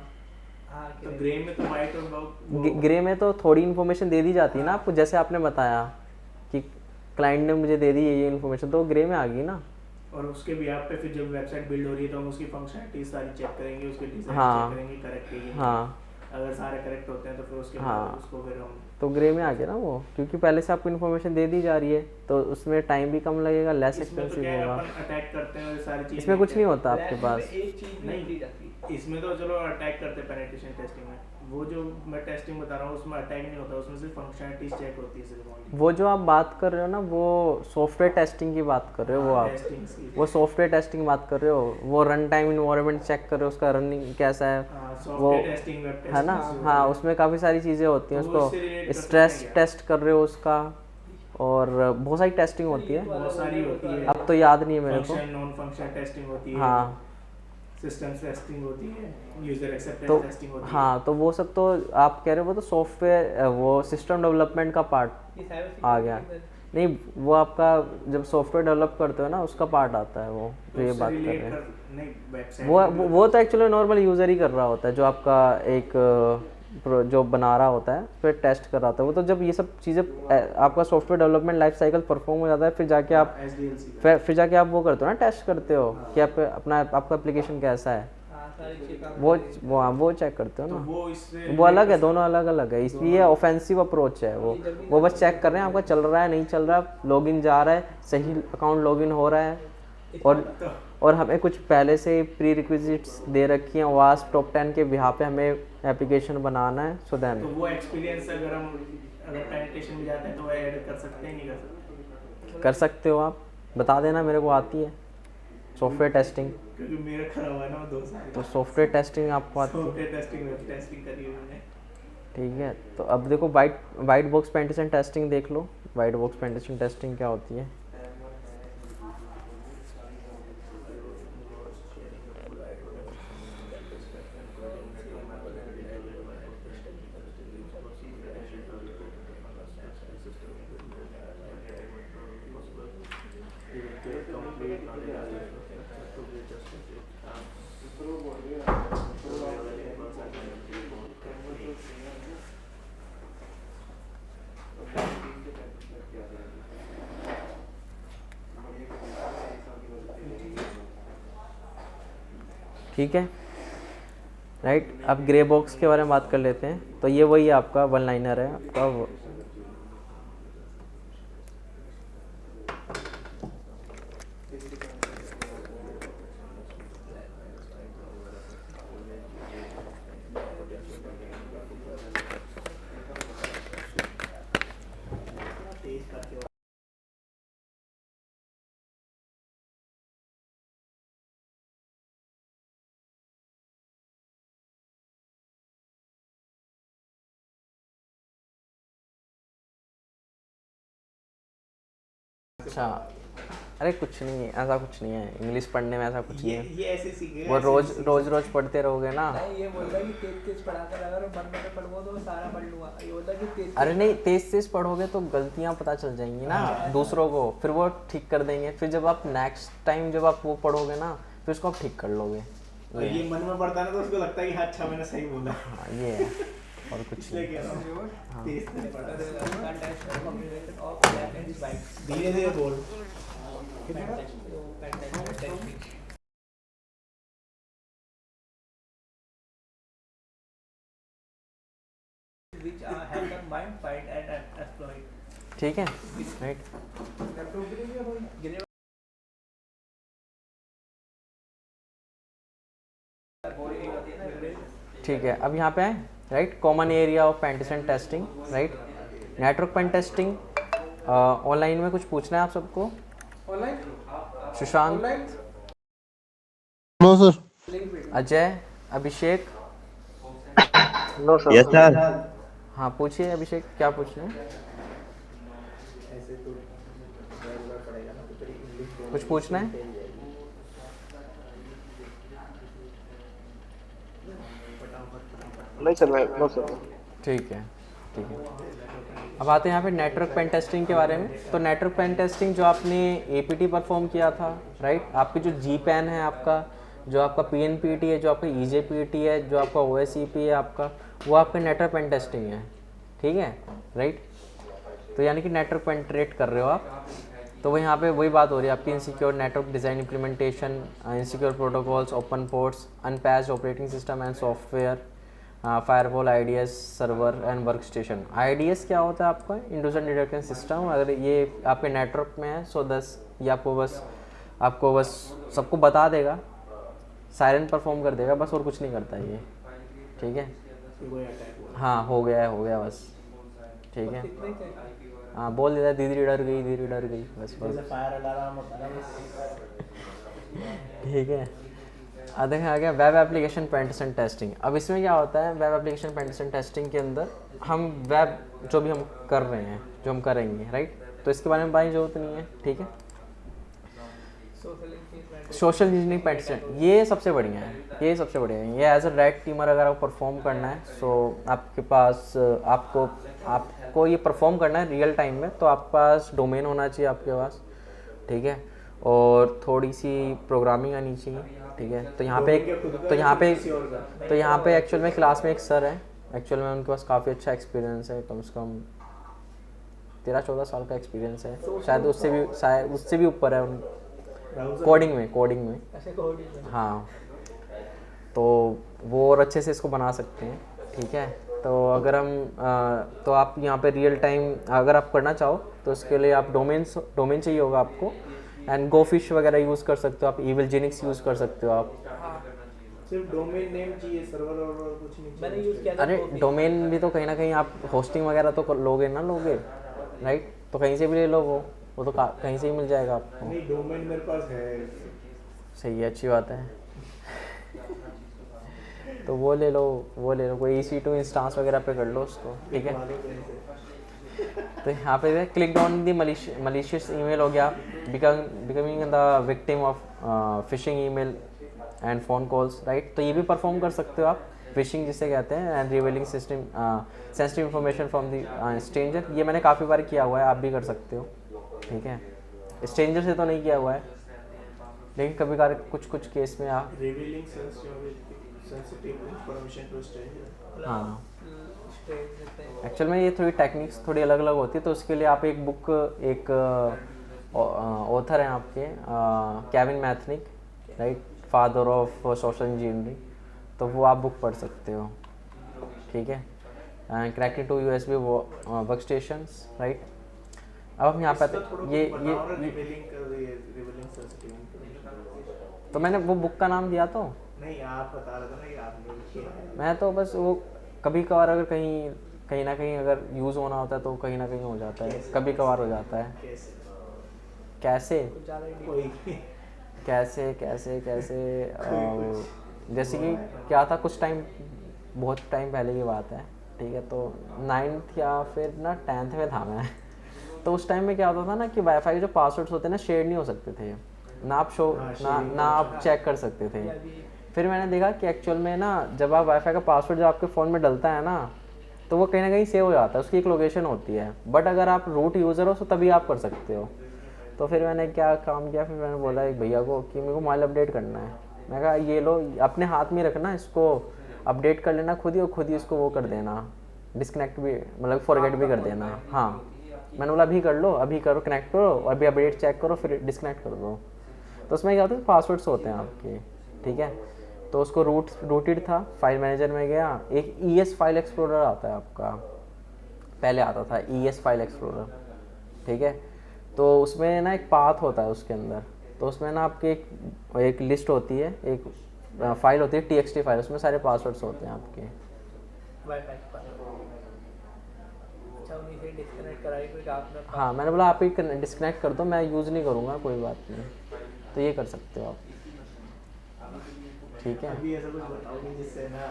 तो ग्रे में तो वाइट और ग्रे में तो थोड़ी इन्फॉर्मेशन दे दी जाती है ना आपको, जैसे आपने बताया कि क्लाइंट ने मुझे दे दी ये इन्फॉर्मेशन, तो ग्रे में आ गई ना। और उसके बिहाफ पे फिर जब वेबसाइट बिल्ड हो रही है तो हम उसकी फंक्शनलिटी सारी चेक करेंगे, उसके डिज़ाइन हाँ चेक करेंगे करेक्ट है कि नहीं। हाँ अगर सारे करेक्ट होते हैं तो फिर उसके बाद हाँ, उसको फिर हम तो ग्रे में आ गया ना वो, क्योंकि पहले से आपको इन्फॉर्मेशन दे दी जा रही है, तो उसमें टाइम भी कम लगेगा, लेस इसमें तो एक्सपेंसिव क्या है, होगा। अपन अटैक करते हैं और सारी चीज़ें इसमें कुछ नहीं होता ब्लैक आपके में पास। एक चीज नहीं दी जाती। इसमें तो चलो अटैक करते हैं पेनिट्रेशन टेस्टिंग में, वो जो मैं टेस्टिंग बता रहा हूँ उसमें अटैक नहीं होता, उसमें सिर्फ फंक्शनलिटीज चेक होती है सिर्फ only। वो जो आप बात कर रहे हो ना, वो सॉफ्टवेयर टेस्टिंग की बात कर रहे हो, वो आप टेस्टिंग्स की वो सॉफ्टवेयर टेस्टिंग बात कर रहे हो, वो रन टाइम इन्वायरमेंट चेक कर रहे हो, उसका रनिंग कैसा है, वो सॉफ्टवेयर टेस्टिंग, वेब है ना। टेस्टिंग हाँ, उसमें काफ़ी सारी चीज़ें होती हैं, तो वो इससे उसको relate कर स्ट्रेस सकते हैं टेस्ट कर रहे हो उसका, और बहुत सारी टेस्टिंग होती है, बहुत सारी होती है। अब तो याद नहीं है मेरे को। फंक्शन नॉन फंक्शन टेस्टिंग होती है, हाँ सिस्टम टेस्टिंग होती है, यूजर तो एक्सेप्टेंस टेस्टिंग होती है। हाँ, तो वो सब तो आप कह रहे हो, वो तो सॉफ्टवेयर, वो सिस्टम डेवलपमेंट का पार्ट आ गया। नहीं, वो आपका जब सॉफ्टवेयर डेवलप करते हो ना, उसका पार्ट आता है वो, जो ये उससे बात कर relate रहे हैं। नहीं, वेबसाइट वो तो एक्चुअली नॉर्मल यूज़र ही कर रहा होता है, जो आपका एक जो बना रहा होता है, फिर टेस्ट कर रहा होता है वो। तो जब ये सब चीज़ें आपका software development life cycle perform हो जाता है, फिर जाके आप SDLC फिर जाके आप वो करते हो ना, टेस्ट करते हो कि आप अपना आपका एप्लीकेशन कैसा है, वो चेक करते हो तो ना। वो इससे वो अलग है, दोनों अलग अलग है, इसलिए ऑफेंसिव अप्रोच है वो बस चेक कर रहे हैं आपका चल रहा है नहीं चल रहा, लॉगिन जा रहा है, सही अकाउंट लॉगिन हो रहा है, और हमें कुछ पहले से प्री रिक्विजिट्स दे रखी हैं, वास्प टॉप 10 के बिहाफ पे हमें एप्लीकेशन बनाना है, सो देन तो वो एक्सपीरियंस अगर पेनिट्रेशन में जाते हैं तो वो ऐड कर सकते हैं, नहीं कर सकते? कर सकते हो आप, बता देना, मेरे को आती है सॉफ्टवेयर टेस्टिंग, क्योंकि मेरा खड़ा हुआ है ना 2 साल, तो सॉफ्टवेयर टेस्टिंग आपको आती है। सॉफ्टवेयर टेस्टिंग, वेब टेस्टिंग करी हुई मैंने। ठीक है, तो अब देखो वाइट बॉक्स पेनिट्रेशन टेस्टिंग देख लो, वाइट बॉक्स पेनिट्रेशन टेस्टिंग क्या होती है। ठीक है, राइट। अब ग्रे बॉक्स के बारे में बात कर लेते हैं। तो ये वही आपका वन लाइनर है आपका, अच्छा, अरे कुछ नहीं है, ऐसा कुछ नहीं है, इंग्लिश पढ़ने में ऐसा कुछ नहीं है। ये ऐसे सीखेगा, वो ऐसे रोज पढ़ते रहोगे ना। नहीं, ये बोल रहा है कि तेज तेज पढ़ा कर अगर मन में पढ़ूंगा तो मैं सारा पढ़ लूंगा। ये बोल रहा है कि तेज अरे नहीं, तेज पढ़ोगे तो गलतियाँ पता चल जाएंगी ना दूसरों को, फिर वो ठीक कर देंगे। फिर जब आप नेक्स्ट टाइम जब आप वो पढ़ोगे ना, फिर उसको आप ठीक कर लोगे। और ये मन में पढ़ता है ना तो उसको लगता है कि हाँ अच्छा मैंने सही बोला, हाँ ये है, और कुछ इसलिए नहीं। कह रहा हूँ तेज से पढ़ा। बाइक धीरे धीरे बोल। which help the mind find and exploit. ठीक है, राइट। ठीक है, अब यहाँ पे है right, common area of penetration testing, right. Network pen testing online में कुछ पूछना है आप सबको? Sushant, no sir. Ajay, Abhishek? Yes sir. हाँ पूछिए अभिषेक, क्या पूछना है? ऐसे तो रेगुलर पड़ेगा ना, तो तेरी इंग्लिश कुछ पूछना है? नहीं सर, मैं नो सर। ठीक है, ठीक है। अब आते हैं यहाँ पे नेटवर्क पेन टेस्टिंग के बारे में। तो नेटवर्क पेन टेस्टिंग जो आपने एपीटी परफॉर्म किया था, राइट, आपकी जो जी पेन है आपका, जो आपका पीएनपीटी है, जो आपका ईजेपीटी है, जो आपका ओएसईपी है आपका, वो आपका नेटवर्क पेन टेस्टिंग है, ठीक है, राइट। तो यानी कि नेटवर्क पेनिट्रेट कर रहे हो आप। तो वो यहाँ पे वही बात हो रही है आपकी, insecure network design implementation, insecure protocols, open ports, unpatched operating system and software, firewall, IDS server and work station. IDS क्या होता है आपका? Intrusion detection system. अगर ये आपके नेटवर्क में है सो 10 ये आपको बस सबको बता देगा, सायरन परफॉर्म कर देगा बस, और कुछ नहीं करता ये, ठीक है। हाँ हो गया बस, ठीक है। हाँ बोल देता है दीदी डर गई बस जैसे फायर अलार्म होता है ना, ठीक है। देखिए आ गया वेब एप्लीकेशन पेनिट्रेशन टेस्टिंग। अब इसमें क्या होता है, वेब एप्लीकेशन पेनिट्रेशन टेस्टिंग के अंदर हम वेब जो भी हम कर रहे हैं, जो हम करेंगे, राइट, तो इसके बारे में बताने की जरूरत नहीं है, ठीक है। सोशल इंजीनियरिंग पेनिट्रेशन ये सबसे बढ़िया है, ये एज अ रेड टीमर अगर आपको परफॉर्म करना है, सो आपके पास आपको ये परफॉर्म करना है रियल टाइम में, तो आपके पास डोमेन होना चाहिए आपके पास, ठीक है, और थोड़ी सी प्रोग्रामिंग आनी चाहिए, ठीक है। तो यहाँ पे एक्चुअल में क्लास में एक सर है, एक्चुअल में उनके पास काफ़ी अच्छा एक्सपीरियंस है, कम से कम 13-14 साल का एक्सपीरियंस है, शायद उससे भी ऊपर है उन कोडिंग में। हाँ, तो वो और अच्छे से इसको बना सकते हैं, ठीक है। तो अगर तो आप यहाँ पे रियल टाइम अगर आप करना चाहो तो उसके लिए आप डोमेन चाहिए होगा आपको, एंड गोफिश वगैरह यूज़ कर सकते हो आप, इविल जेनिक्स यूज़ कर सकते हो आप। सिर्फ डोमेन नेम चाहिए, सर्वर और कुछ नहीं चाहिए। मैंने यूज़ किया था। अरे डोमेन भी तो कहीं ना कहीं आप होस्टिंग वगैरह तो लोगे, राइट, तो कहीं से भी ले लो, वो तो कहीं से ही मिल जाएगा आपको। नहीं, डोमेन मेरे पास है। सही है, अच्छी बात है। तो वो ले लो, कोई EC2 इंस्टांस वगैरह पे कर लो उसको, ठीक है। तो यहाँ पे click on the malicious email हो गया, becoming the victim of phishing email and phone calls, right. तो ये भी परफॉर्म कर सकते हो आप, फिशिंग जिसे कहते हैं, and revealing sensitive information from the stranger. ये मैंने काफ़ी बार किया हुआ है, आप भी कर सकते हो, ठीक है। स्ट्रेंजर से तो नहीं किया हुआ है, लेकिन कभी कभार कुछ केस में आप revealing sensitive information to stranger. हाँ, एक्चुअल में ये थोड़ी टेक्निक्स थोड़ी अलग अलग होती है, तो उसके लिए आप एक ऑथर हैं आपके, Kevin Mitnick, right, father of social engineering, तो वो आप बुक पढ़ सकते हो, ठीक है। Connected to USB work stations, right. अब हम यहाँ पे ये तो मैंने वो बुक का नाम दिया तो नहीं, आप बता रहे थे ना कि आपने किया है। मैं तो बस वो कभी कभार अगर कहीं ना कहीं अगर यूज़ होना होता है तो कहीं ना कहीं हो जाता है, कभी कभार हो जाता है। कैसे जैसे कि क्या था, बहुत टाइम पहले की बात है, ठीक है। तो 9th या फिर ना 10th में था मैं तो उस टाइम में क्या होता था ना कि वाईफाई के जो पासवर्ड्स होते हैं ना शेयर नहीं हो सकते थे, ना आप शो ना आप चेक कर सकते थे। फिर मैंने देखा कि एक्चुअल में ना जब आप वाईफाई का पासवर्ड जब आपके फ़ोन में डलता है ना तो वो कहीं ना कहीं सेव हो जाता है, उसकी एक लोकेशन होती है, बट अगर आप रूट यूज़र हो तो तभी आप कर सकते हो। तो फिर मैंने क्या काम किया, फिर मैंने बोला एक भैया को कि मेरे को मोबाइल अपडेट करना है। मैं कहा ये लो अपने हाथ में रखना, इसको अपडेट कर लेना खुद ही, और खुद ही इसको वो कर देना, डिस्कनेक्ट भी मतलब फॉरगेट भी कर देना। हाँ मैंने बोला अभी कर लो, अभी करो, कनेक्ट करो, अभी अपडेट चेक करो, फिर डिस्कनेक्ट कर दो। तो उसमें क्या होता है पासवर्ड्स होते हैं आपके, ठीक है। तो उसको रूटेड था, फाइल मैनेजर में गया, एक ES फाइल एक्सप्लोरर आता है आपका, पहले आता था ES फाइल एक्सप्लोरर, ठीक है। तो उसमें ना एक पाथ होता है उसके अंदर, तो उसमें ना आपकी एक लिस्ट होती है, एक फाइल होती है TXT फाइल, उसमें सारे पासवर्ड्स होते हैं आपके। वाईफाई पर अच्छा उन्हीं से डिस्कनेक्ट कराई कोई आपने? हाँ मैंने बोला आप ही डिस्कनेक्ट कर दो, मैं यूज़ नहीं करूँगा, कोई बात नहीं। तो ये कर सकते हो आप, ठीक है। अभी ऐसा कुछ बताओ कि जिससे ना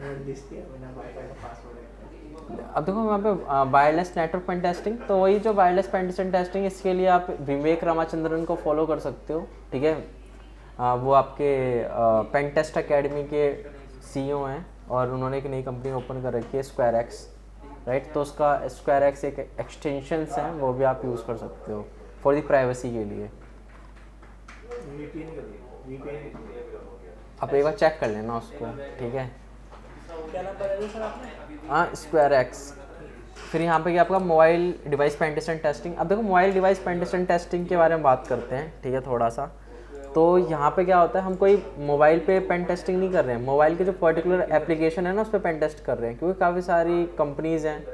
नोट लिस्ट किया बिना वाईफाई का पासवर्ड है। अब देखो वहाँ पे वायरलेस नेटवर्क पेन टेस्टिंग, तो वही जो वायरलेस पेन टेस्टिंग, इसके लिए आप विवेक रामाचंद्रन को फॉलो कर सकते हो, ठीक है। वो आपके पेन टेस्ट अकेडमी के CEO हैं, और उन्होंने एक नई कंपनी ओपन कर रखी है SquareX, राइट। तो उसका SquareX एक एक्सटेंशंस हैं, वो भी आप यूज़ कर सकते हो फॉर दी प्राइवेसी के लिए। VPN आप एक बार चेक कर लेना उसको, ठीक है। क्या नाम बताया सर आपने? हाँ SquareX। फिर यहाँ पे क्या आपका mobile device pen test and testing. अब देखो mobile device pen test and testing के बारे में बात करते हैं, ठीक है, थोड़ा सा। तो यहाँ पे क्या होता है, हम कोई मोबाइल पे पेन टेस्टिंग नहीं कर रहे हैं, मोबाइल के जो पर्टिकुलर एप्लीकेशन है ना उस पर पेन टेस्ट कर रहे हैं, क्योंकि काफ़ी सारी कंपनीज़ हैं,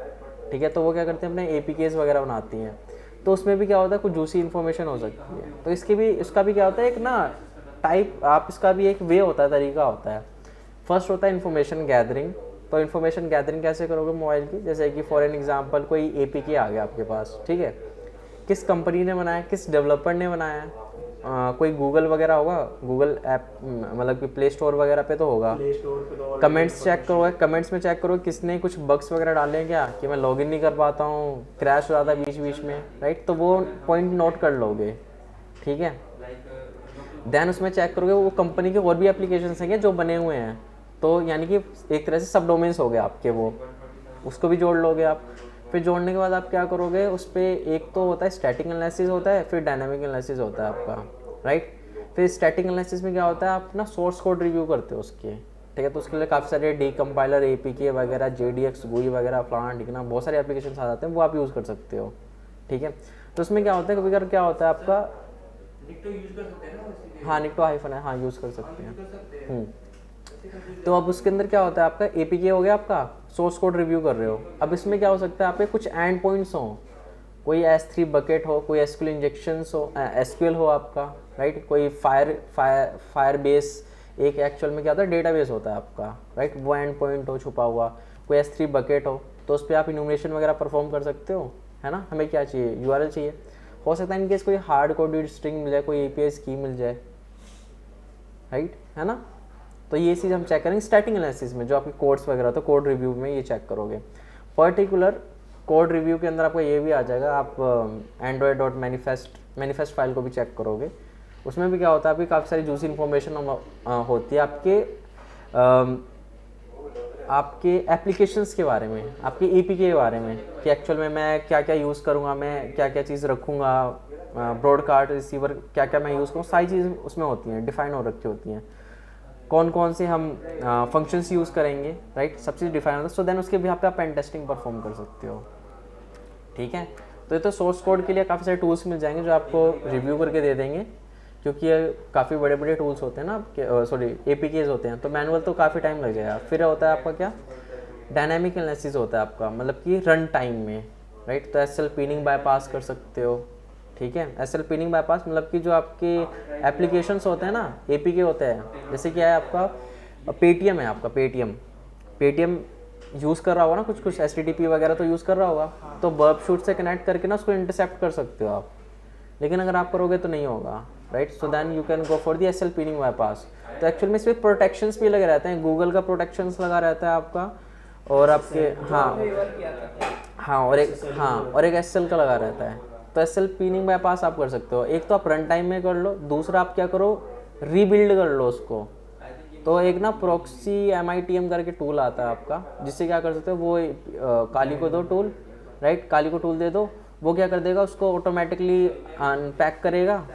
ठीक है। तो वो क्या करते हैं अपने APKs वगैरह बनाती हैं, तो उसमें भी क्या होता है कुछ जूसी इन्फॉर्मेशन हो सकती है। तो इसका भी क्या होता है एक ना टाइप, आप इसका भी एक वे होता है, तरीका होता है। फर्स्ट होता है इन्फॉर्मेशन गैदरिंग। तो इन्फॉर्मेशन गैदरिंग कैसे करोगे मोबाइल की, जैसे कि फॉर एन एग्जांपल कोई APK आ गया आपके पास, ठीक है, किस कंपनी ने बनाया, किस डेवलपर ने बनाया, कोई गूगल वगैरह होगा, गूगल ऐप मतलब कि प्ले स्टोर वगैरह पे तो होगा। प्ले स्टोर पे तो कमेंट्स चेक करो, कमेंट्स में चेक करो किसने कुछ बग्स वगैरह डाले हैं क्या, कि मैं लॉगिन नहीं कर पाता हूँ, क्रैश हो जाता है बीच बीच में, राइट। तो वो पॉइंट नोट कर लोगे, ठीक है। देन उसमें चेक करोगे वो कंपनी के और भी एप्लीकेशंस हैं जो बने हुए हैं, तो यानी कि एक तरह से सब डोमेन्स हो गए आपके, वो उसको भी जोड़ लोगे आप। फिर जोड़ने के बाद आप क्या करोगे, उस पर एक तो होता है स्टैटिक एनालिसिस होता है, फिर डायनामिक एनालिसिस होता है आपका, राइट। फिर स्टैटिक एनालिसिस में क्या होता है, आप ना सोर्स कोड रिव्यू करते हो उसके, ठीक है। तो उसके लिए काफ़ी सारे डीकम्पाइलर, APK वगैरह, JDX, GUI वगैरह, फलाना ढिकना, बहुत सारे एप्लीकेशन आ जाते हैं, वो आप यूज़ कर सकते हो, ठीक है। तो उसमें क्या होता है, कभी कभी क्या होता है आपका निक्टो यूज कर सकते हैं ना उसके लिए? हाँ निक्टो हाइफन है, हाँ यूज़ कर सकते हैं। तो अब उसके अंदर क्या होता है आपका APK हो गया, आपका सोर्स कोड रिव्यू कर रहे हो। अब इसमें क्या हो सकता है, आपके कुछ एंड पॉइंट्स हों, कोई S3 बकेट हो, कोई SQL इंजेक्शंस हो, SQL हो आपका, राइट। कोई फायर बेस एक एक्चुअल में क्या होता है डेटाबेस होता है आपका, राइट, वो एंड पॉइंट हो छुपा हुआ, कोई S3 बकेट हो, तो उस पर आप इनूमरेशन वगैरह परफॉर्म कर सकते हो, है ना। हमें क्या चाहिए, URL चाहिए, हो सकता है इनकेस कोई हार्ड कोडेड स्ट्रिंग मिल जाए, कोई API की मिल जाए, राइट, है ना। तो ये चीज़ हम चेक करेंगे स्टैटिक एनालिसिस में, जो आपके कोड्स वगैरह तो कोड रिव्यू में ये चेक करोगे। पर्टिकुलर कोड रिव्यू के अंदर आपको ये भी आ जाएगा, आप android.manifest फाइल को भी चेक करोगे। उसमें भी क्या होता है, आपकी काफ़ी सारी जूसी इन्फॉर्मेशन होती है आपके एप्लीकेशंस के बारे में, आपके APK के बारे में, कि एक्चुअल में मैं क्या क्या यूज़ करूँगा, मैं क्या क्या चीज़ रखूँगा, ब्रॉडकास्ट रिसीवर क्या क्या मैं यूज़ करूँ, सारी चीज़ें उसमें होती हैं, डिफाइन हो रखी होती हैं, कौन कौन से हम फंक्शंस यूज़ करेंगे, राइट, सब चीज़ डिफाइन होता है। सो देन उसके भी पे आप पेन टेस्टिंग परफॉर्म कर सकते हो, ठीक है। तो ये तो सोर्स कोड के लिए काफ़ी सारे टूल्स मिल जाएंगे जो आपको रिव्यू करके दे देंगे, क्योंकि ये काफ़ी बड़े बड़े टूल्स होते हैं ना आपके, सॉरी APKs होते हैं, तो मैनुअल तो काफ़ी टाइम लग जाएगा। फिर होता है आपका क्या, डायनामिक एनालिसिस होता है आपका, मतलब कि रन टाइम में, राइट। तो SL पिनिंग बाईपास कर सकते हो, ठीक है। SL पिनिंग बाईपास मतलब कि जो आपके एप्लीकेशंस होते हैं ना, APK होते हैं, जैसे क्या है आपका पेटीएम है, आपका पेटीएम यूज़ कर रहा होगा ना, कुछ HTTP वगैरह तो यूज़ कर रहा होगा, तो बर्ब शूट से कनेक्ट करके ना उसको इंटरसेप्ट कर सकते हो आप, लेकिन अगर आप करोगे तो नहीं होगा, right. So then you can go for the SL pinning bypass. तो एक्चुअल में इसमें प्रोटेक्शंस भी लगे रहते हैं, गूगल का प्रोटेक्शंस लगा रहता है आपका, और आपके हाँ और एक एस का लगा रहता है। तो एस पिनिंग बाईपास आप कर सकते हो। एक तो आप रन टाइम में कर लो, दूसरा आप क्या करो, रीबिल्ड कर लो उसको। तो एक ना प्रॉक्सी MITM करके टूल आता है आपका, जिससे क्या कर सकते हो, वो काली को दो टूल, राइट, काली को टूल दे दो, वो क्या कर देगा, उसको ऑटोमेटिकली अनपैक करेगा,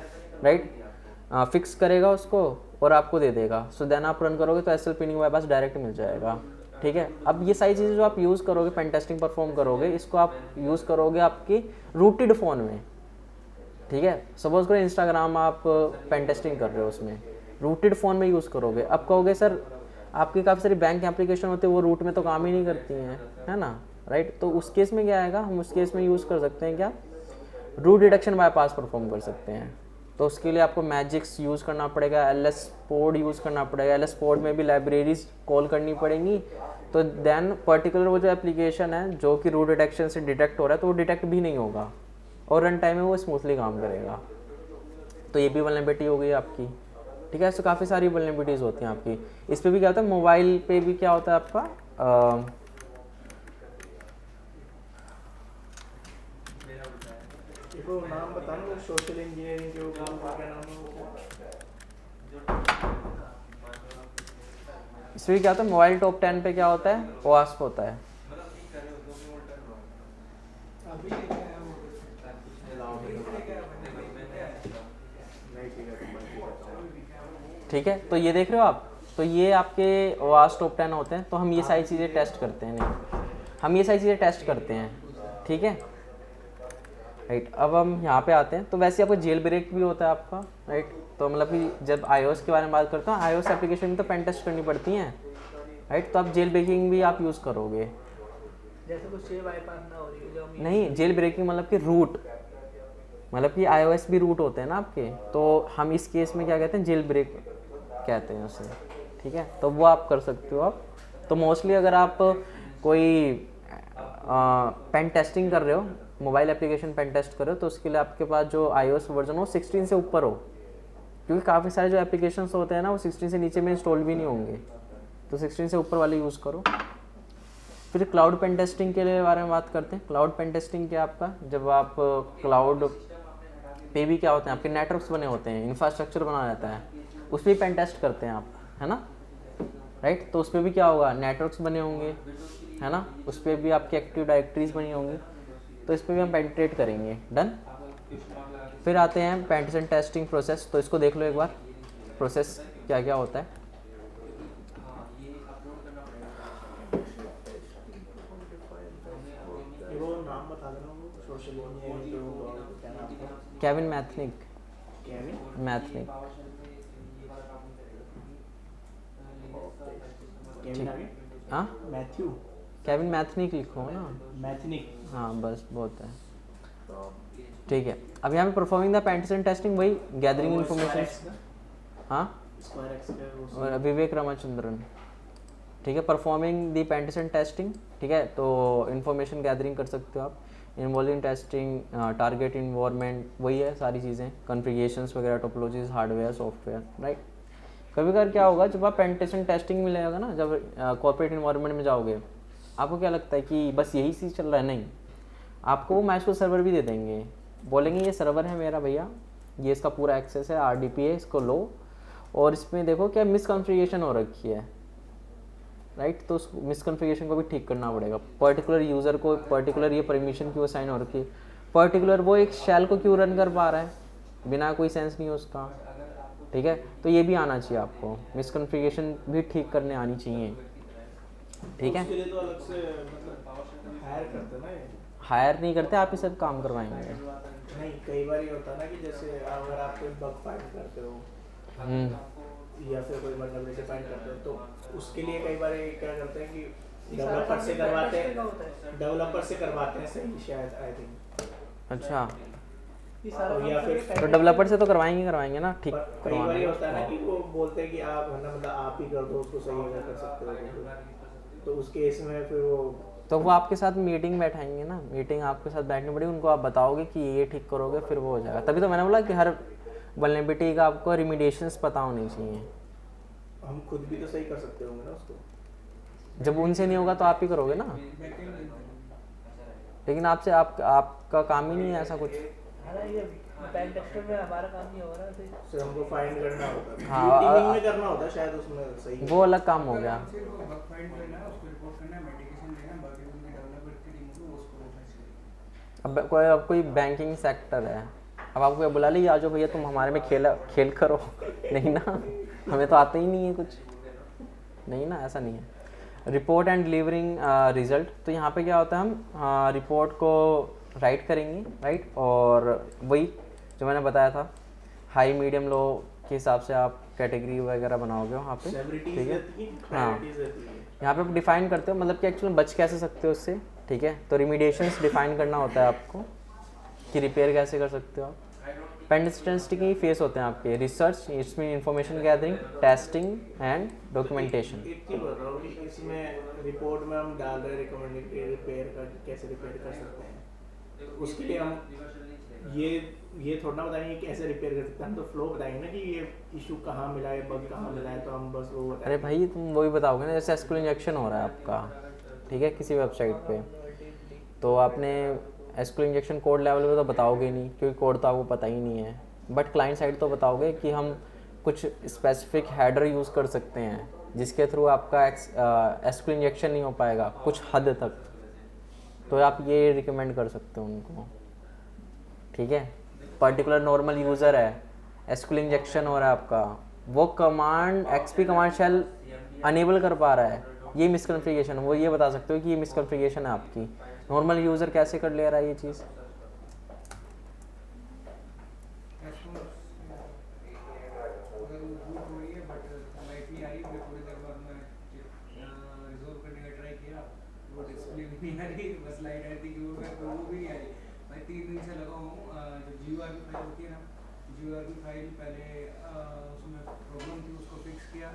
राइट, फिक्स करेगा उसको और आपको दे देगा। सो देन आप रन करोगे तो एस पिनिंग बाईपास डायरेक्ट मिल जाएगा। ठीक है, अब ये सारी चीज़ें जो आप यूज़ करोगे, पेन टेस्टिंग परफॉर्म करोगे, इसको आप यूज़ करोगे आपकी रूटेड फ़ोन में। ठीक है, सपोज करो इंस्टाग्राम आप पेन टेस्टिंग कर रहे हो, उसमें रूटेड फ़ोन में यूज़ करोगे। अब कहोगे सर आपकी काफ़ी सारी बैंक एप्लीकेशन होती है, वो रूट में तो काम ही नहीं करती हैं, है ना, राइट। तो उस केस में क्या आएगा, हम उस केस में यूज़ कर सकते हैं क्या, रूट डिटेक्शन बाईपास परफॉर्म कर सकते हैं। तो उसके लिए आपको मैजिक्स यूज़ करना पड़ेगा, LS पोड यूज़ करना पड़ेगा, LS पोड में भी लाइब्रेरीज कॉल करनी पड़ेंगी। तो देन पर्टिकुलर वो जो एप्लीकेशन है जो कि रूट डिटेक्शन से डिटेक्ट हो रहा है, तो वो डिटेक्ट भी नहीं होगा और रन टाइम में वो स्मूथली काम करेगा। तो ये भी वल्नरेबिलिटी हो गई आपकी। ठीक है, ऐसे काफ़ी सारी वल्नरेबिलिटीज़ होती हैं आपकी। इस पर भी क्या होता है, मोबाइल पे भी क्या होता है आपका, देखो नाम बताना, वो सोशल इंजीनियरिंग के ऊपर क्या नाम है वो? इसमें क्या होता है, मोबाइल टॉप 10 पे क्या होता है, OWASP होता है। अभी लेके आया हूँ। ठीक है, तो ये देख रहे हो आप, तो ये आपके OWASP टॉप 10 होते हैं। तो हम ये सारी चीज़ें टेस्ट करते हैं, नहीं हम ये सारी चीज़ें टेस्ट करते हैं। ठीक है, राइट। अब हम यहाँ पे आते हैं, तो वैसे आपको जेल ब्रेक भी होता है आपका, राइट। तो मतलब कि जब iOS के बारे में बात करते हैं, iOS एप्लीकेशन में तो पेन टेस्ट करनी पड़ती हैं, राइट। तो आप जेल ब्रेकिंग भी आप यूज़ करोगे। जैसे कुछ सेव बाईपास ना हो रही है जो हम नहीं, जेल ब्रेकिंग मतलब कि रूट, मतलब कि iOS भी रूट होते हैं ना आपके, तो हम इस केस में क्या कहते हैं, जेल ब्रेक कहते हैं उसे। ठीक है, तो वो आप कर सकते हो आप। तो मोस्टली अगर आप कोई पेन टेस्टिंग कर रहे हो, मोबाइल एप्लीकेशन पेन टेस्ट कर रहे हो, तो उसके लिए आपके पास जो iOS वर्जन हो 16 से ऊपर हो, क्योंकि काफ़ी सारे जो एप्लीकेशंस होते हैं ना वो 16 से नीचे में इंस्टॉल भी नहीं होंगे। तो 16 से ऊपर वाले यूज़ करो। फिर क्लाउड पेन टेस्टिंग के लिए बारे में बात करते हैं। क्लाउड पेन टेस्टिंग क्या आपका, जब आप क्लाउड पे भी क्या होते हैं, आपके नेटवर्क्स बने होते हैं, इंफ्रास्ट्रक्चर बना रहता है, उस पर पेन टेस्ट करते हैं आप, है ना, राइट। तो उस पर भी क्या होगा, नेटवर्क्स बने होंगे, है ना, उस पर भी आपकी एक्टिव डायरेक्टरीज बनी होंगी, तो इस पर भी हम पेनिट्रेट करेंगे। डन। फिर आते हैं पेनिट्रेशन टेस्टिंग प्रोसेस। तो इसको देख लो एक बार, प्रोसेस क्या क्या होता है। वो नाम बता देना, वो सोशल इंजीनियरिंग के ऊपर क्या नाम है? केविन मैथनिक। केविन मैथनिक, केविन आगे, हाँ, मैथ्यू, केविन मैथनिक लिखो ना, मैथनिक। हाँ बस बहुत है। ठीक है, अब यहाँ पे परफॉर्मिंग द पेनिट्रेशन टेस्टिंग, वही गैदरिंग इन्फॉर्मेशन, हाँ, स्क्वायर एक्स का और विवेक रामचंद्रन। ठीक है, परफॉर्मिंग दी पेनिट्रेशन टेस्टिंग। ठीक है, तो इन्फॉर्मेशन गैदरिंग कर सकते हो आप, इन्वॉल्विंग टेस्टिंग, टारगेट इन्वायरमेंट, वही है सारी चीज़ें, कॉन्फ़िगरेशंस वगैरह, टोपोलॉजीज, हार्डवेयर, सॉफ्टवेयर, राइट। कभी कभार क्या होगा, जब आप पेनिट्रेशन टेस्टिंग में लगेगा ना, जब कॉर्पोरेट इन्वायरमेंट में जाओगे, आपको क्या लगता है कि बस यही चीज़ चल रहा है, नहीं, आपको वो MySQL सर्वर भी दे देंगे, बोलेंगे ये सर्वर है मेरा भैया, ये इसका पूरा एक्सेस है, RDP है, इसको लो और इसमें देखो क्या मिसकॉन्फ़िगरेशन हो रखी है, राइट। तो उस मिसकॉन्फ़िगरेशन को भी ठीक करना पड़ेगा। पर्टिकुलर यूज़र को पर्टिकुलर ये परमिशन क्यों असाइन हो रखी है, पर्टिकुलर वो एक शेल को क्यों रन कर पा रहा है, बिना कोई सेंस नहीं है उसका। ठीक है, तो ये भी आना चाहिए आपको, मिसकॉन्फ़िगरेशन भी ठीक करने आनी चाहिए। ठीक है, उसके लिए तो अलग से मतलब हायर करते ना ये? हायर नहीं करते, आप ही सब काम करवाएंगे। नहीं, कई बार ये होता है ना कि जैसे अगर आप कोई बग फाइंड करते हो या फिर कोई वल्नरेबिलिटी फाइंड करते हो, तो उसके लिए कई बार ये क्या करते हैं कि डेवलपर से करवाते हैं सही, शायद आई थिंक। अच्छा, ये सारा तो या फिर तो डेवलपर से तो करवाएंगे ना, ठीक कई बार ये होता है ना करवाना। कि वो बोलते हैं कि आप है ना, मतलब आप ही कर दो उसको, सही अगर कर सकते हो तो उस केस में फिर वो आपके साथ मीटिंग बैठाएंगे ना, मीटिंग आपके साथ बैठनी पड़ेगी, उनको आप बताओगे कि ये ठीक करोगे, फिर वो हो जाएगा। तभी तो मैंने बोला कि हर वल्नरेबिलिटी का आपको रिमीडिएशंस पता होनी चाहिए। हम खुद भी तो सही कर सकते होंगे ना उसको। जब उनसे नहीं होगा तो आप ही करोगे ना। लेकिन आपका काम ही नहीं है ऐसा कुछ। है ना, ये पेन टेस्टर में हमारा काम नहीं होगा ना, तो से हमको फाइंड करना होता है, हाँ, टीमिंग में करना होता है शायद, उसमें सही है। वो अलग काम हो गया। सिर्फ बग फाइंड करना है, उसको रिपोर्ट करना है, मेडिकेशन देना है, बाकी उनके डेवलपर की टीम को उसको मैसेज। अब कोई बैंकिंग सेक्टर है, अब आपको ये बुला लिया, आ जाओ भैया तुम हमारे में खेल करो नहीं ना, हमें तो आता ही नहीं है कुछ, नहीं ना, ऐसा नहीं है। रिपोर्ट एंड डिलीवरिंग रिजल्ट, तो यहाँ पे क्या होता है, हम रिपोर्ट को राइट करेंगे, राइट, और वही जो मैंने बताया था, हाई मीडियम लो के हिसाब से आप कैटेगरी वगैरह बनाओगे वहाँ पे, सेवरिटीज ठीक है। रहती है, हाँ, प्रायोरिटीज रहती है। यहाँ पे आप डिफाइन करते हो, मतलब कि एक्चुअली बच कैसे सकते हो उससे, ठीक है। तो रिमीडिएशंस डिफाइन करना होता है आपको कि रिपेयर कैसे कर सकते हो आप। पेंडिस्टेंसिटी के फेस होते हैं आपके, रिसर्च, इसमें information gathering, testing and documentation. एक चीज बता रहा हूँ कि इसमें रिपोर्ट में हम डाल रहे हैं रिकमेंडेड रिपेयर का, कैसे रिपेयर कर सकते हैं, उसके लिए हम ये थोड़ा ना बताएंगे कैसे रिपेयर कर सकते हैं, हम तो फ्लो बताएंगे ना कि ये इशू कहाँ मिला है, बग कहाँ मिला है, तो हम बस वो बताएंगे। अरे भाई तुम वही बताओगे ना, जैसे एसक्यूएल इंजेक्शन हो रहा है आपका, ठीक है, किसी वेबसाइट पे, तो आपने एसक्यूएल इंजेक्शन कोड लेवल पे तो बताओगे नहीं, क्योंकि कोड तो आपको पता ही नहीं है, बट क्लाइंट साइड तो बताओगे कि हम कुछ स्पेसिफिक हेडर यूज़ कर सकते हैं जिसके थ्रू आपका एसक्यूएल इंजेक्शन नहीं हो पाएगा कुछ हद तक, तो आप ये रिकमेंड कर सकते हो उनको, ठीक है। पर्टिकुलर नॉर्मल यूज़र है, एसक्यूएल इंजेक्शन हो रहा है आपका, वो command XP command shell enable कर पा रहा है, ये मिसकॉन्फ़िगरेशन, वो ये बता सकते हो कि ये मिसकॉन्फ़िगरेशन है आपकी। नॉर्मल यूज़र कैसे कर ले रहा है ये चीज़? अगर वो बूट हो रही है बट लाइटली आई, फिर थोड़ी देर बाद मैं रिजॉल्व करने का ट्राई किया, वो डिस्प्ले भी नहीं आ रही, बस लाइट आ रही थी कि वो भी नहीं आ रही। मैं 3 दिन से लगा हूँ, जो GURB फाइल होती है ना, GURB फाइल पहले उसमें प्रॉब्लम थी, उसको फिक्स किया,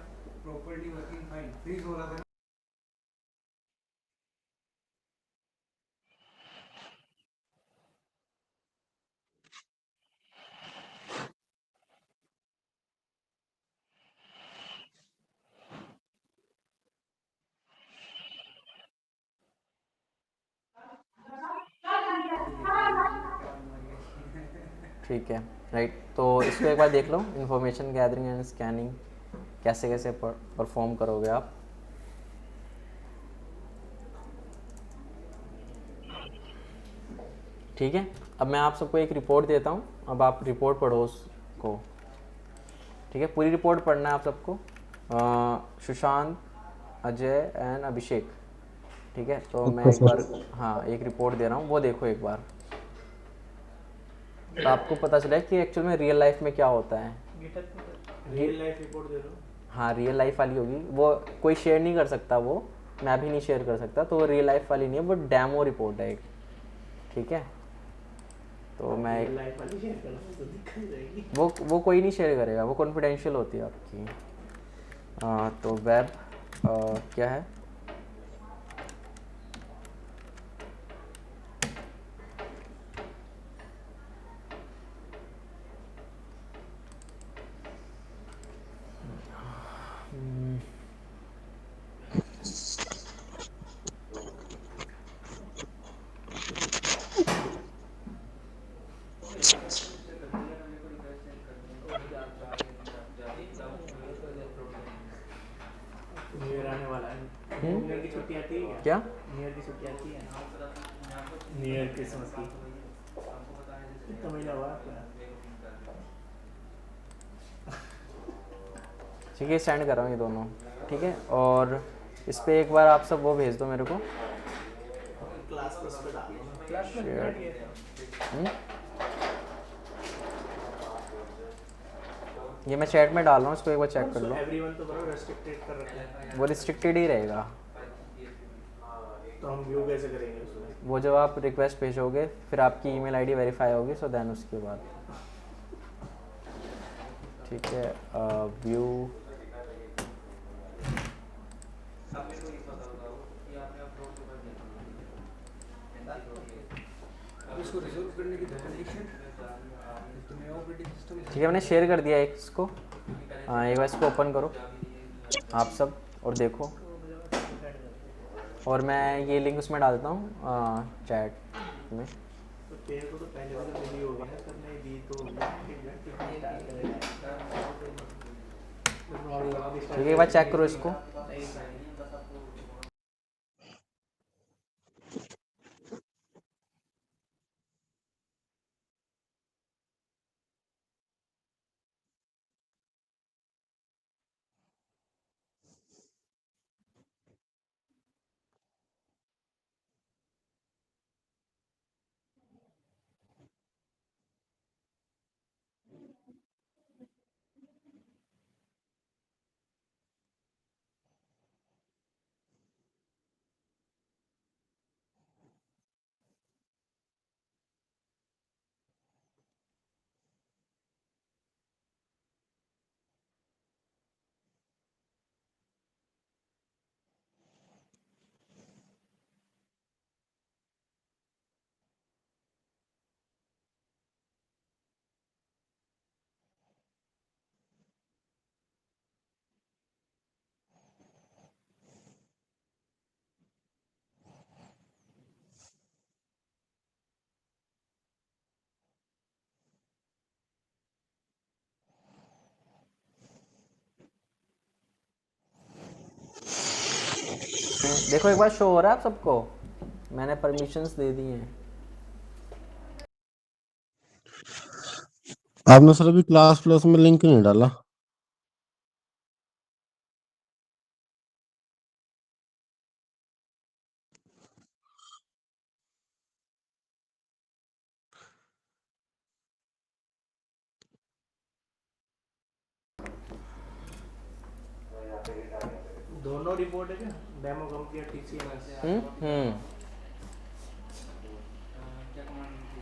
प्रॉपर्ली वर्किंग फाइल, फ्रीज हो रहा था। ठीक है, राइट, तो इसको एक बार देख लो, इंफॉर्मेशन गैदरिंग एंड स्कैनिंग कैसे कैसे परफॉर्म करोगे आप। ठीक है, अब मैं आप सबको एक रिपोर्ट देता हूँ, अब आप रिपोर्ट पढ़ो उसको, ठीक है, पूरी रिपोर्ट पढ़ना है आप सबको, सुशांत, अजय एंड अभिषेक, ठीक है। तो मैं एक बार, हाँ, एक रिपोर्ट दे रहा हूँ, वो देखो एक बार, तो आपको पता चला कि एक्चुअल में रियल लाइफ में क्या होता है। रियल लाइफ रिपोर्ट दे दो। हाँ, रियल लाइफ वाली होगी, वो कोई शेयर नहीं कर सकता, वो मैं भी नहीं शेयर कर सकता, तो वो रियल लाइफ वाली नहीं है, वो डेमो रिपोर्ट है एक, ठीक है। तो मैं रियल लाइफ वाली शेयर करना तो दिक्कत रहेगी। वो कोई नहीं शेयर करेगा, वो कॉन्फिडेंशियल होती है आपकी। तो वेब क्या है, न्यू ईयर आने वाला है, न्यू ईयर की छुट्टी आती है क्या? क्या न्यू ईयर की छुट्टी आती है, न्यू ईयर क्रिसमस की कितना महीना हुआ आपका? ठीक है, सेंड कर रहा हूँ ये दोनों, ठीक है। और इस पर एक बार आप सब वो भेज दो मेरे को, क्लास प्लस पे डालो ना। क्लास में Share. क्या किया? ये मैं चैट में डाल रहा हूँ, इसको एक बार चेक कर लो। एवरीवन तो बड़ा रेस्ट्रिक्टेड कर रखा है, वो रिस्ट्रिक्टेड ही रहेगा, तो हम व्यू कैसे करेंगे उसमें? वो जब आप रिक्वेस्ट भेजोगे फिर आपकी ईमेल आईडी वेरीफाई होगी, सो देन उसके बाद, ठीक है। व्यू इसको रिजॉल्व करने की कंडीशन तो नया ऑपरेटिंग सिस्टम। ठीक है, मैंने शेयर कर दिया एक इसको, एक बार इसको ओपन करो आप सब और देखो, और मैं ये लिंक उसमें डालता हूँ चैट। वीक में। तो तेरे को तो पहले से तो मिली होगी ना सर ने दी तो होगी ना कि कितना स्टार्ट करेगा। तो प्रॉब्लम अभी ठीक स्टार्ट है, एक बार चेक करो इसको। नहीं सर। देखो एक बार शो हो रहा है आप सबको, मैंने परमिशंस दे दी हैं। आपने सर अभी क्लास प्लस में लिंक नहीं डाला। दोनों रिपोर्ट है क्या, डेमो कंप्लीट टीसीएमएस। क्या कमांड थी?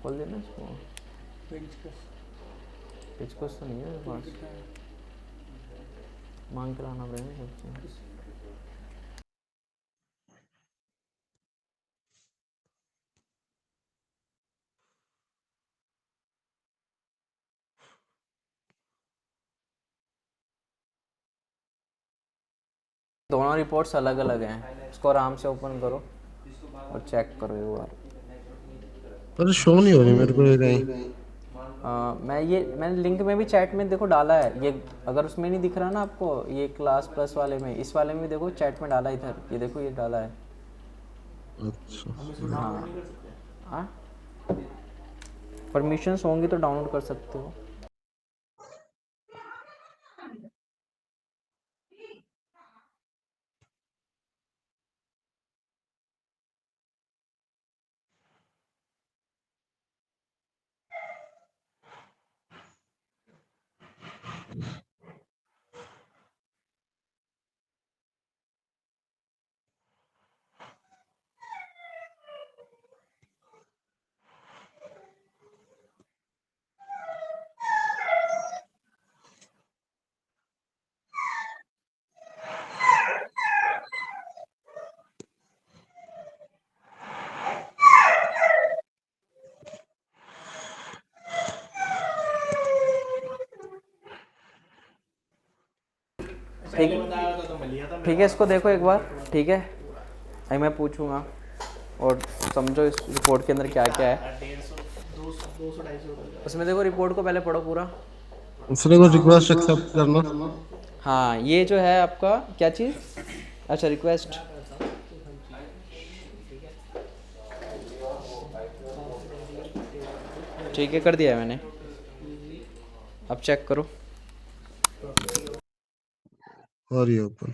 खोल देना इसको। पिचकोस तो नहीं है मेरे पास, मांग के लाना पड़ेगा सबसे। दोनों रिपोर्ट्स अलग अलग हैं, इसको आराम से ओपन करो और चेक करो एक बार। पर शो नहीं हो रही मेरे को ये कहीं। मैंने लिंक में भी चैट में देखो डाला है ये, अगर उसमें नहीं दिख रहा ना आपको, ये क्लास प्लस वाले में, इस वाले में देखो चैट में डाला इधर, ये देखो ये डाला है। अच्छा हम इसको डाउनलोड नहीं कर सकते। हाँ, परमिशंस होंगी तो डाउनलोड कर सकते हो। पहले बताया होता तो मैं लिया था। ठीक है, इसको देखो एक बार, ठीक है, अभी मैं पूछूंगा और समझो इस रिपोर्ट के अंदर क्या क्या है। 150 200 200 250 उसमें देखो रिपोर्ट को पहले पढ़ो पूरा। दूसरे को रिक्वेस्ट एक्सेप्ट करना। हाँ, ये जो है आपका क्या चीज़, अच्छा रिक्वेस्ट, ठीक है कर दिया है मैंने, अब चेक करो। और ये open.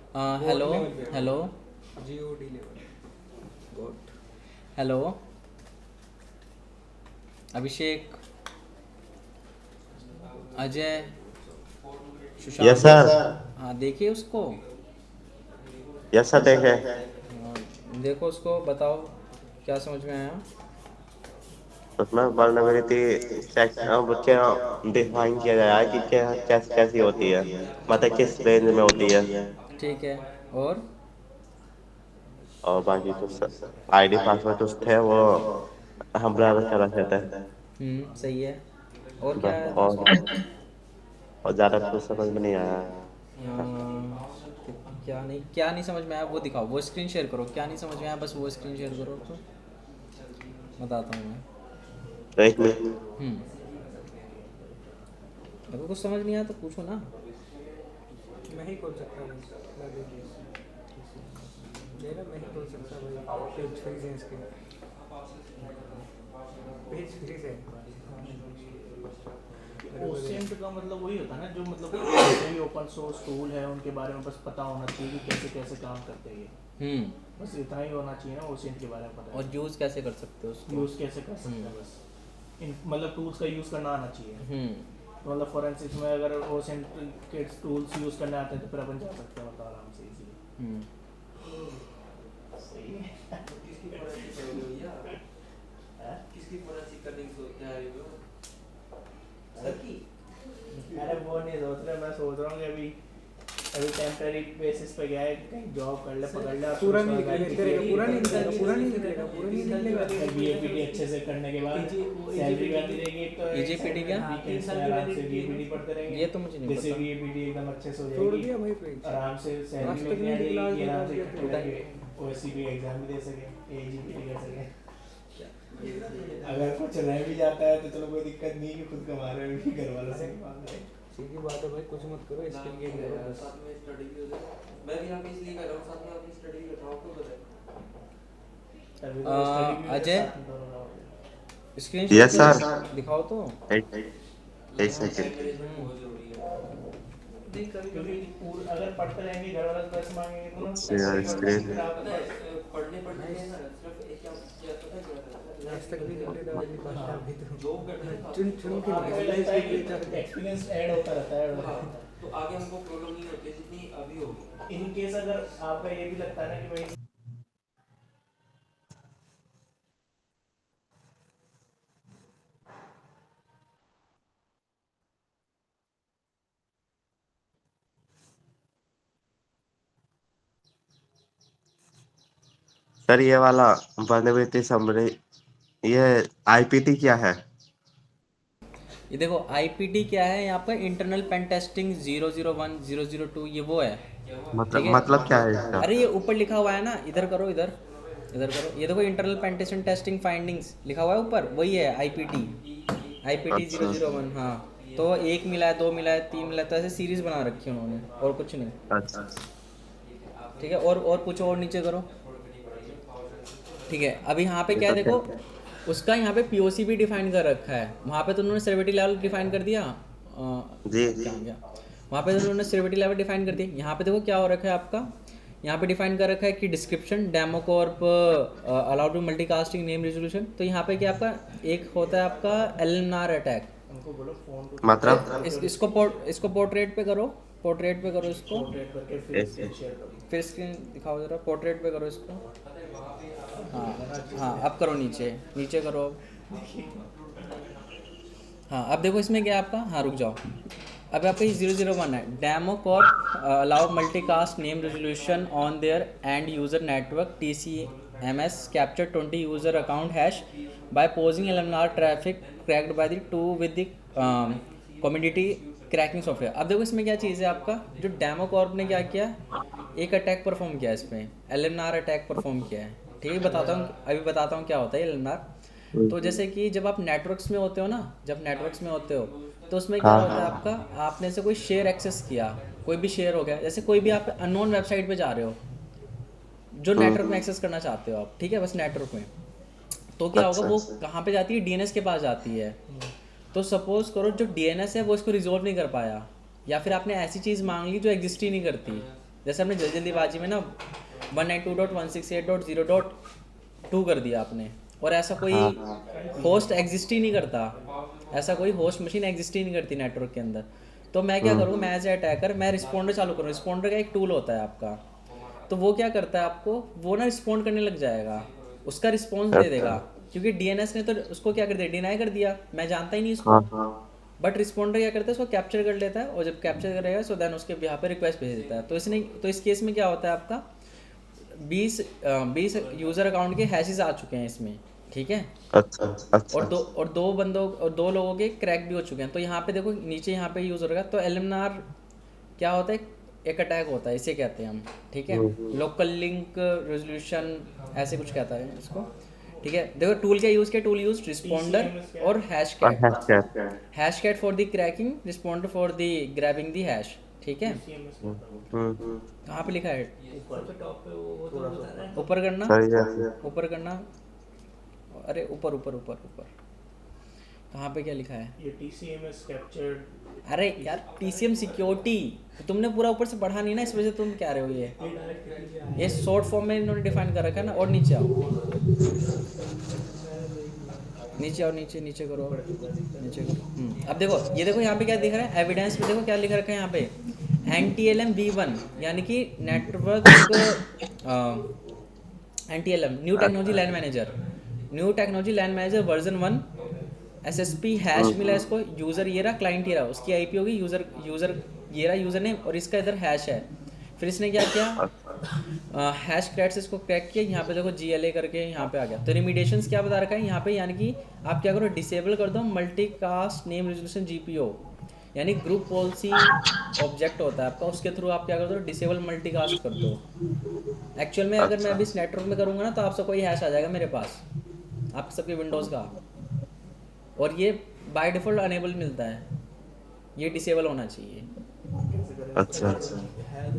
Hello hello GOT level गोट। Hello Abhishek, Ajay, Sushant. Yes sir. हाँ देखिए उसको। यस सर देखे। देखो उसको, बताओ क्या समझ में आया। उसमें वर्नेबिलिटी बच्चे डिफाइन किया गया है कि क्या कैसी कैसी होती है, मतलब किस रेंज में होती है। ठीक है। और और बाकी तो आईडी पासवर्ड जो थे वो हम ब्राउज़र चला सकते हैं। सही है। और क्या बस है उसमें? और ज़्यादा कुछ समझ में नहीं आया। क्या नहीं समझ में आया वो दिखाओ, वो स्क्रीन शेयर करो। क्या नहीं समझ में आया बस वो स्क्रीन शेयर करो तो बताता हूँ मैं। तो एक मिनट। अगर कुछ समझ नहीं आया तो पूछो ना। मैं ही खोल सकता हूँ मैं देखिए मैं ही खोल सकता भाई। पेज फ्रीज है इसके, पेज फ्रीज है। ओसेंट का मतलब वही होता है ना, जो मतलब कोई भी ओपन सोर्स टूल है उनके बारे में बस पता होना चाहिए कि कैसे कैसे काम करते हैं ये। बस इतना ही होना चाहिए ना ओसेंट के बारे में पता। और यूज़ कैसे कर सकते हो उसको? यूज़ कैसे कर सकते हैं बस मतलब टूल्स का यूज़ करना आना चाहिए। तो मतलब फॉरेंसिक्स में अगर ओसेंट के टूल्स यूज़ करने आते हैं तो फिर अपन जा सकते हैं मतलब आराम से इजीली। सही है। किसकी फोरेंसिक करने की सोचते हैं अभी वो? सर की? अरे वो नहीं सोच रहे, मैं सोच रहा हूँ कि अभी टेम्परेरी बेसिस पे गया है, कहीं जॉब कर ले, पकड़ ले। पूरा नहीं निकलेगा, पूरा नहीं निकलेगा, पूरा नहीं निकलेगा, पूरा नहीं निकलेगा। बीएपीटी अच्छे से करने के बाद सैलरी भी आती रहेगी। तो EJPT क्या? 3 साल आराम से बीएपीटी पढ़ते रहेंगे। ये तो मुझे नहीं जैसे पता। बीएपीटी एकदम अच्छे से हो छोड़ जाएगी, दिया भाई पेज। आराम से आज सैलरी तक भी नहीं आ निकला, जाएगी, आज आराम से तक इकट्ठे करके ओएससी भी एग्जाम भी दे सके, एजीपीटी कर सके। अगर कुछ रह भी जाता है तो चलो कोई दिक्कत नहीं कि खुद कमा रहे हो, घर वालों से नहीं मांग रहे। सीधी बात है भाई, कुछ मत करो, इसके लिए करो बस। साथ में स्टडी भी हो जाए। मैं भी यहाँ पे इसलिए कर रहा हूँ, साथ में अपनी स्टडी भी कर रहा हूँ, आपको पता है। अभी तो स्टडी भी अजय? साथ में दोनों रहोगे। Screen yes share sir. दिखाओ तो। एक सेकंड। टाइम मैनेजमेंट बहुत जरूरी है। नहीं कभी क्योंकि अगर पढ़ते रहेंगे घर वाले पैसे मांगेंगे तो ना शेयर स्क्रीन। फिर आप पढ़ने में ना सिर्फ एक क्या पता है क्या करता है? आज तक नहीं निकलेगा, आज निकलता है अभी तो। जॉब करने का चुन चुन के आपको निकलेगा लगता है इसके लिए। कि एक्सपीरियंस ऐड होता रहता है। हाँ, तो आगे हमको प्रॉब्लम नहीं होती जितनी अभी होगी। इन केस अगर आपका ये भी लगता है ना कि भाई सर ये वाला वर्नेबिलिटी समरी, ये आईपीटी क्या है? ये देखो आईपीटी क्या है, यहाँ पर इंटरनल पेन टेस्टिंग 001 002 ये वो है। ठीक है। मतलब क्या है इसका? अरे ये ऊपर लिखा हुआ है ना, इधर करो, इधर इधर करो, ये देखो इंटरनल पेन टेस्टिंग फाइंडिंग्स लिखा हुआ है ऊपर, वही है आईपीटी। आईपीटी अच्छा। 001। हाँ तो 1 मिला है, 2 मिला है, 3 मिला है, तो ऐसे सीरीज बना रखी है उन्होंने, और कुछ नहीं। अच्छा। ठीक है। और पूछो, और नीचे करो। ठीक है। अभी यहाँ पे क्या है देखो, उसका यहाँ पे पीओसी भी डिफाइन कर रखा है। वहाँ पे तो उन्होंने सेवेरिटी लेवल डिफाइन कर दिया। जी। क्या गया, वहाँ पे तो उन्होंने सेवेरिटी लेवल डिफाइन कर दिया। यहाँ पे देखो क्या हो रखा है आपका, यहाँ पे डिफाइन कर रखा है कि description demo corp allowed to multicasting name resolution. तो यहाँ पे क्या आपका एक होता है आपका एलएमआर अटैक। उनको बोलो फोन मतलब इसको पोर्ट्रेट पे करो, पोर्ट्रेट पे करो इसको, पोर्ट्रेट करके फिर स्क्रीन शेयर करो। फिर स्क्रीन दिखाओ जरा, पोर्ट्रेट पे करो इसको। हाँ अब करो, नीचे नीचे करो अब। हाँ अब देखो इसमें क्या है आपका, हाँ रुक जाओ, अब आपका ये 001 है। Demo corp allow multicast name resolution on there and user network TCMS capture 20 user account hash by posing LMR traffic cracked by the to with the community cracking software. अब देखो इसमें क्या चीज़ है आपका, जो डेमो कॉर्प ने क्या किया, एक अटैक परफॉर्म किया, इसमें LMR अटैक परफॉर्म किया है। ठीक है, बताता हूँ, अभी बताता हूँ क्या होता है LMR। तो जैसे कि जब आप नेटवर्क्स में होते हो ना, जब नेटवर्क्स में होते हो तो उसमें क्या होता है आपका, आपने से कोई शेयर एक्सेस किया, कोई भी शेयर हो गया, जैसे कोई भी आप अननोन वेबसाइट पे जा रहे हो जो नेटवर्क में एक्सेस करना चाहते हो आप, ठीक है, बस नेटवर्क में, तो क्या होगा, वो कहाँ पे जाती है, DNS के पास जाती है। तो सपोज करो जो DNS है वो इसको रिजोल्व नहीं कर पाया, या फिर आपने ऐसी चीज़ मांग ली जो एग्जिस्ट ही नहीं करती, जैसे हमने जल्दी जल्दीबाजी में ना 192.168.0.2 कर दिया आपने, और ऐसा कोई हाँ होस्ट एग्जिस्ट ही नहीं करता, ऐसा कोई होस्ट मशीन एग्जिस्ट ही नहीं करती नेटवर्क के अंदर। तो मैं क्या करूँगा, मैं एज ए अटैकर मैं रिस्पॉन्डर चालू करूँ। रिस्पॉन्डर का एक टूल होता है आपका, तो वो क्या करता है आपको, वो ना रिस्पॉन्ड करने लग जाएगा, उसका रिस्पॉन्स दे अच्छा देगा, क्योंकि डीएनएस ने तो उसको क्या कर दिया, डिनाई कर दिया, मैं जानता ही नहीं इसको। हाँ बट रिस्पॉन्डर क्या करता है, उसको कैप्चर कर लेता है, और जब कैप्चर करेगा सो देन उसके यहाँ पे रिक्वेस्ट भेज देता है। तो इसने, तो इस केस में क्या होता है आपका 20 यूज़र अकाउंट के हैशेस आ चुके हैं इसमें, ठीक है। अच्छा अच्छा और दो बंदों और दो लोगों के क्रैक भी हो चुके हैं। तो यहाँ पे देखो नीचे यहाँ पे यूज़ होगा, तो एलिमिनार क्या होता है, एक अटैक होता है, इसे कहते हैं हम, ठीक है। लोकल लिंक रेजोल्यूशन ऐसे कुछ कहता है इसको, ठीक है। देखो टूल क्या यूज़ किया, टूल यूज रिस्पॉन्डर और हैश और cat. Hashtag hash cat for the cracking, responder for the grabbing the hash, ठीक है। TCMS कहाँ पे लिखा है, सबसे टॉप पे वो तो बता रहा है। ऊपर करना, सही है ऊपर करना, अरे ऊपर ऊपर ऊपर ऊपर, कहाँ पे क्या लिखा है, ये TCMS कैप्चर्ड अरे यार TCM सिक्योरिटी, तुमने पूरा ऊपर से पढ़ा नहीं ना, इस वजह से तुम क्या रहे हो ये शॉर्ट फॉर्म में इन्होंने डिफाइन कर रखा है ना। और नीचे आओ, नीचे आओ, नीचे नीचे करो, नीचे करो। अब देखो, ये देखो यहाँ पे क्या दिख रहा है, एविडेंस में देखो क्या लिख रखा है यहाँ पे, NTLM V1, यानी कि network NTLM new technology land manager, new technology land manager version 1, SSP hash मिला इसको, यूज़र ये रहा, क्लाइंट ये रहा, उसकी IP होगी यूज़र, यूज़र ये रहा यूज़र नेम, और इसका इधर हैश है। फिर इसने क्या किया, हैश क्रैक से इसको क्रैक किया, यहाँ पे देखो GLA करके यहाँ पे आ गया। तो रिमीडिएशंस क्या बता रखा है यहाँ पे, यानी कि आप क्या करो, डिसेबल कर दो मल्टीकास्ट नेम रेजोल्यूशन GPO, यानी ग्रुप पॉलिसी ऑब्जेक्ट होता है आपका, उसके थ्रू आप क्या कर दो, डिसेबल मल्टीकास्ट कर दो। एक्चुअल में अगर मैं अच्छा अभी इस नेटवर्क में करूँगा ना, तो आप सबको ये हैश आ जाएगा मेरे पास, आप सबके विंडोज़ का, और ये बाय डिफ़ॉल्ट अनेबल मिलता है, ये डिसेबल होना चाहिए, अच्छा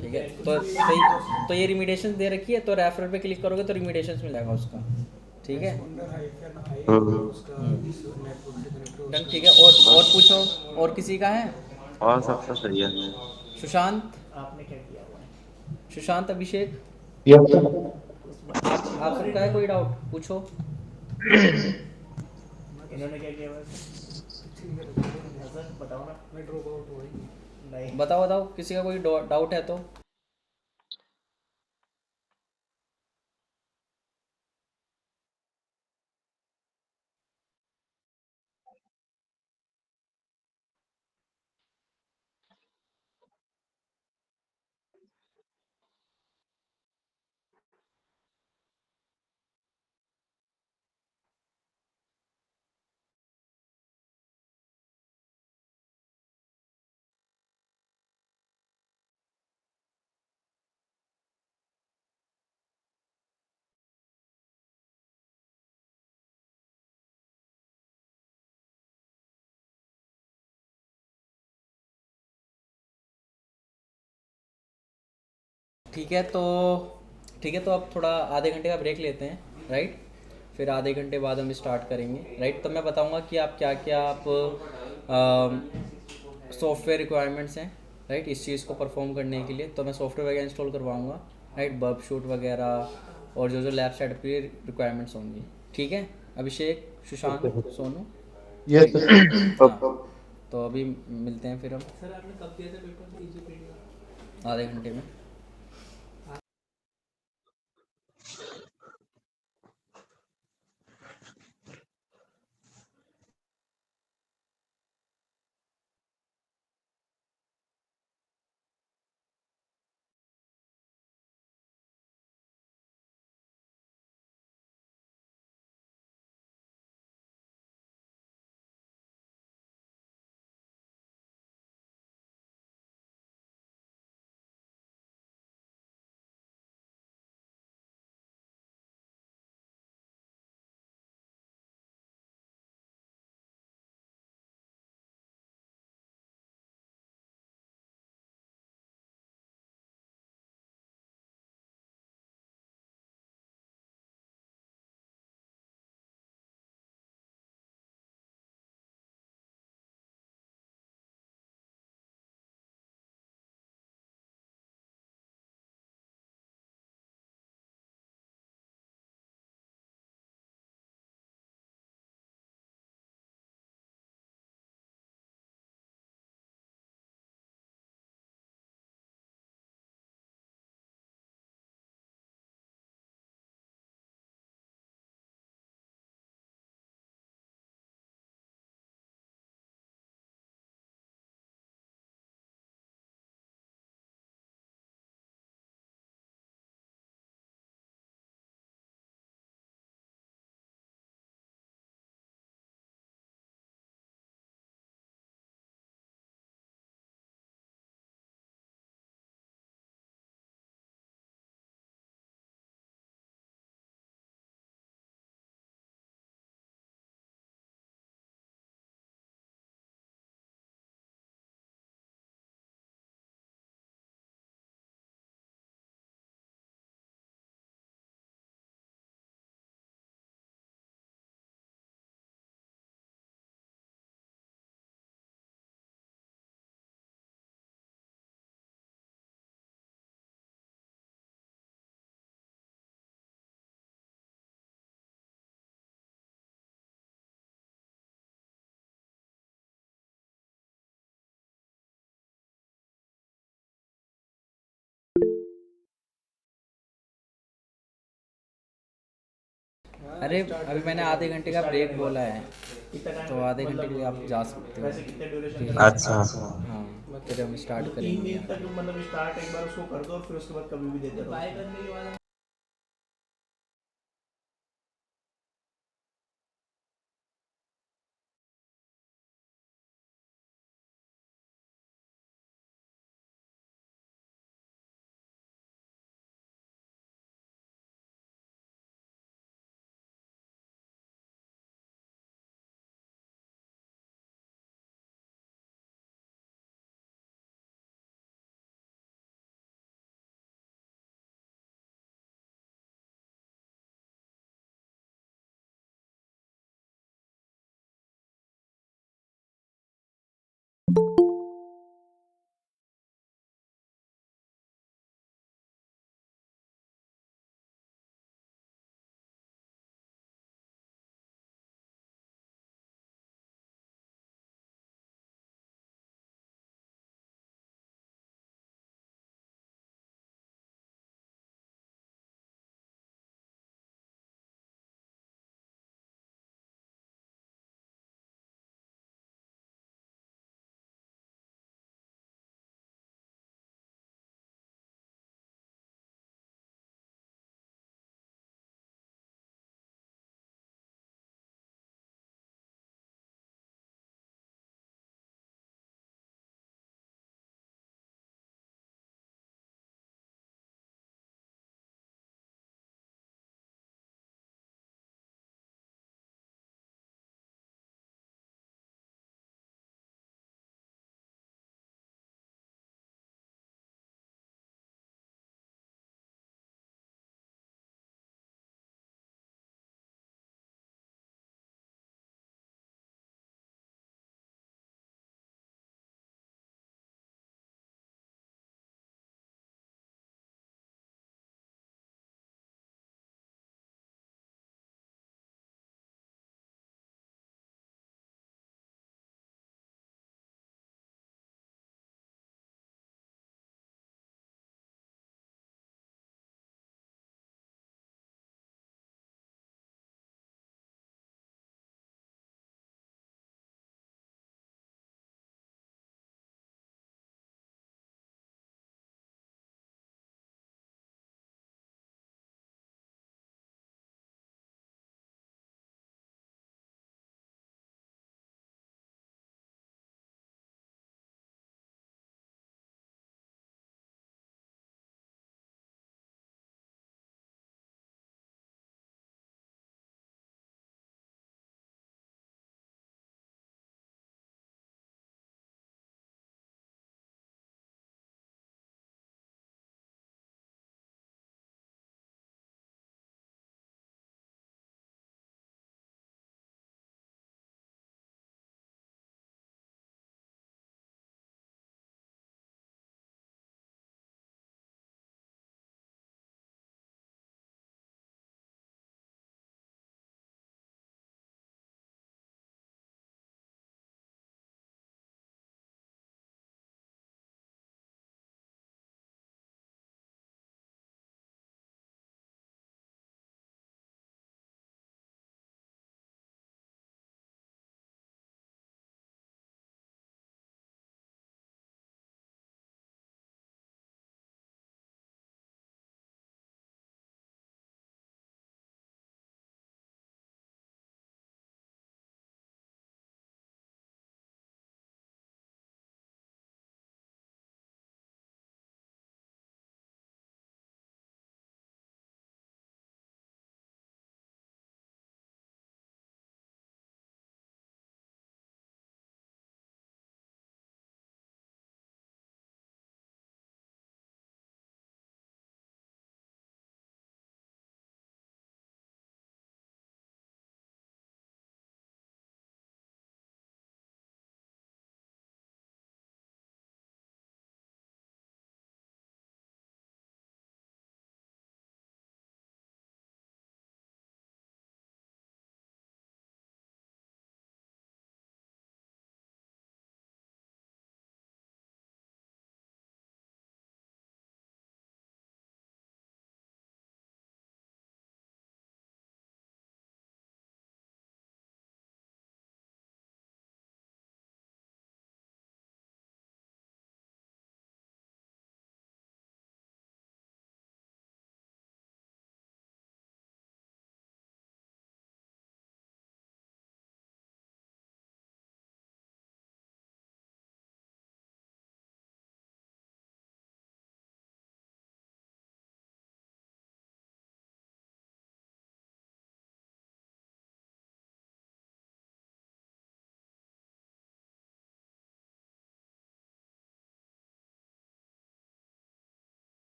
ठीक है। तो ये रिमीडिएशन दे रखी है, तो रेफरल पे क्लिक करोगे तो रिमीडिएशन मिल जाएगा उसका, ठीक है। रिस्पॉन्डर हाइफन आई हम्म उसका इस नेटवर्क से कनेक्ट हो डन, उसका ठीक है। और पूछो, और किसी का है, और सबसे सही है सुशांत, आपने क्या किया हुआ है सुशांत, अभिषेक, यस आप सबका है कोई डाउट पूछो। इन्होंने क्या किया हुआ है सर बताओ ना मैं ड्रॉप आउट हुआ ही नहीं बताओ बताओ, किसी का कोई डाउट है तो। ठीक है तो, ठीक है तो अब थोड़ा आधे घंटे का ब्रेक लेते हैं, राइट। फिर आधे घंटे बाद हम स्टार्ट करेंगे, राइट। तो मैं बताऊंगा कि आप क्या क्या आप सॉफ्टवेयर रिक्वायरमेंट्स हैं, राइट, इस चीज़ को परफॉर्म करने के लिए। तो मैं सॉफ्टवेयर वगैरह इंस्टॉल करवाऊंगा, राइट, बर्ब शूट वगैरह, और जो जो लैब सेटअप की रिक्वायरमेंट्स होंगी, ठीक है। अभिषेक, सुशांत, सोनू, यस हाँ। तो अभी मिलते हैं फिर हम सर आपने कब दिया था पेपर, इजी पीडी आधे घंटे में। अरे अभी मैंने आधे घंटे का ब्रेक बोला है, कितना टाइम तो आधे घंटे के लिए आप जा सकते हो। वैसे कितने ड्यूरेशन ठीक का है। अच्छा हाँ फिर हम स्टार्ट 3 करेंगे। दिन तक मतलब स्टार्ट एक बार उसको कर दो और फिर उसके बाद कभी भी देते रहो। बाय करने के बाद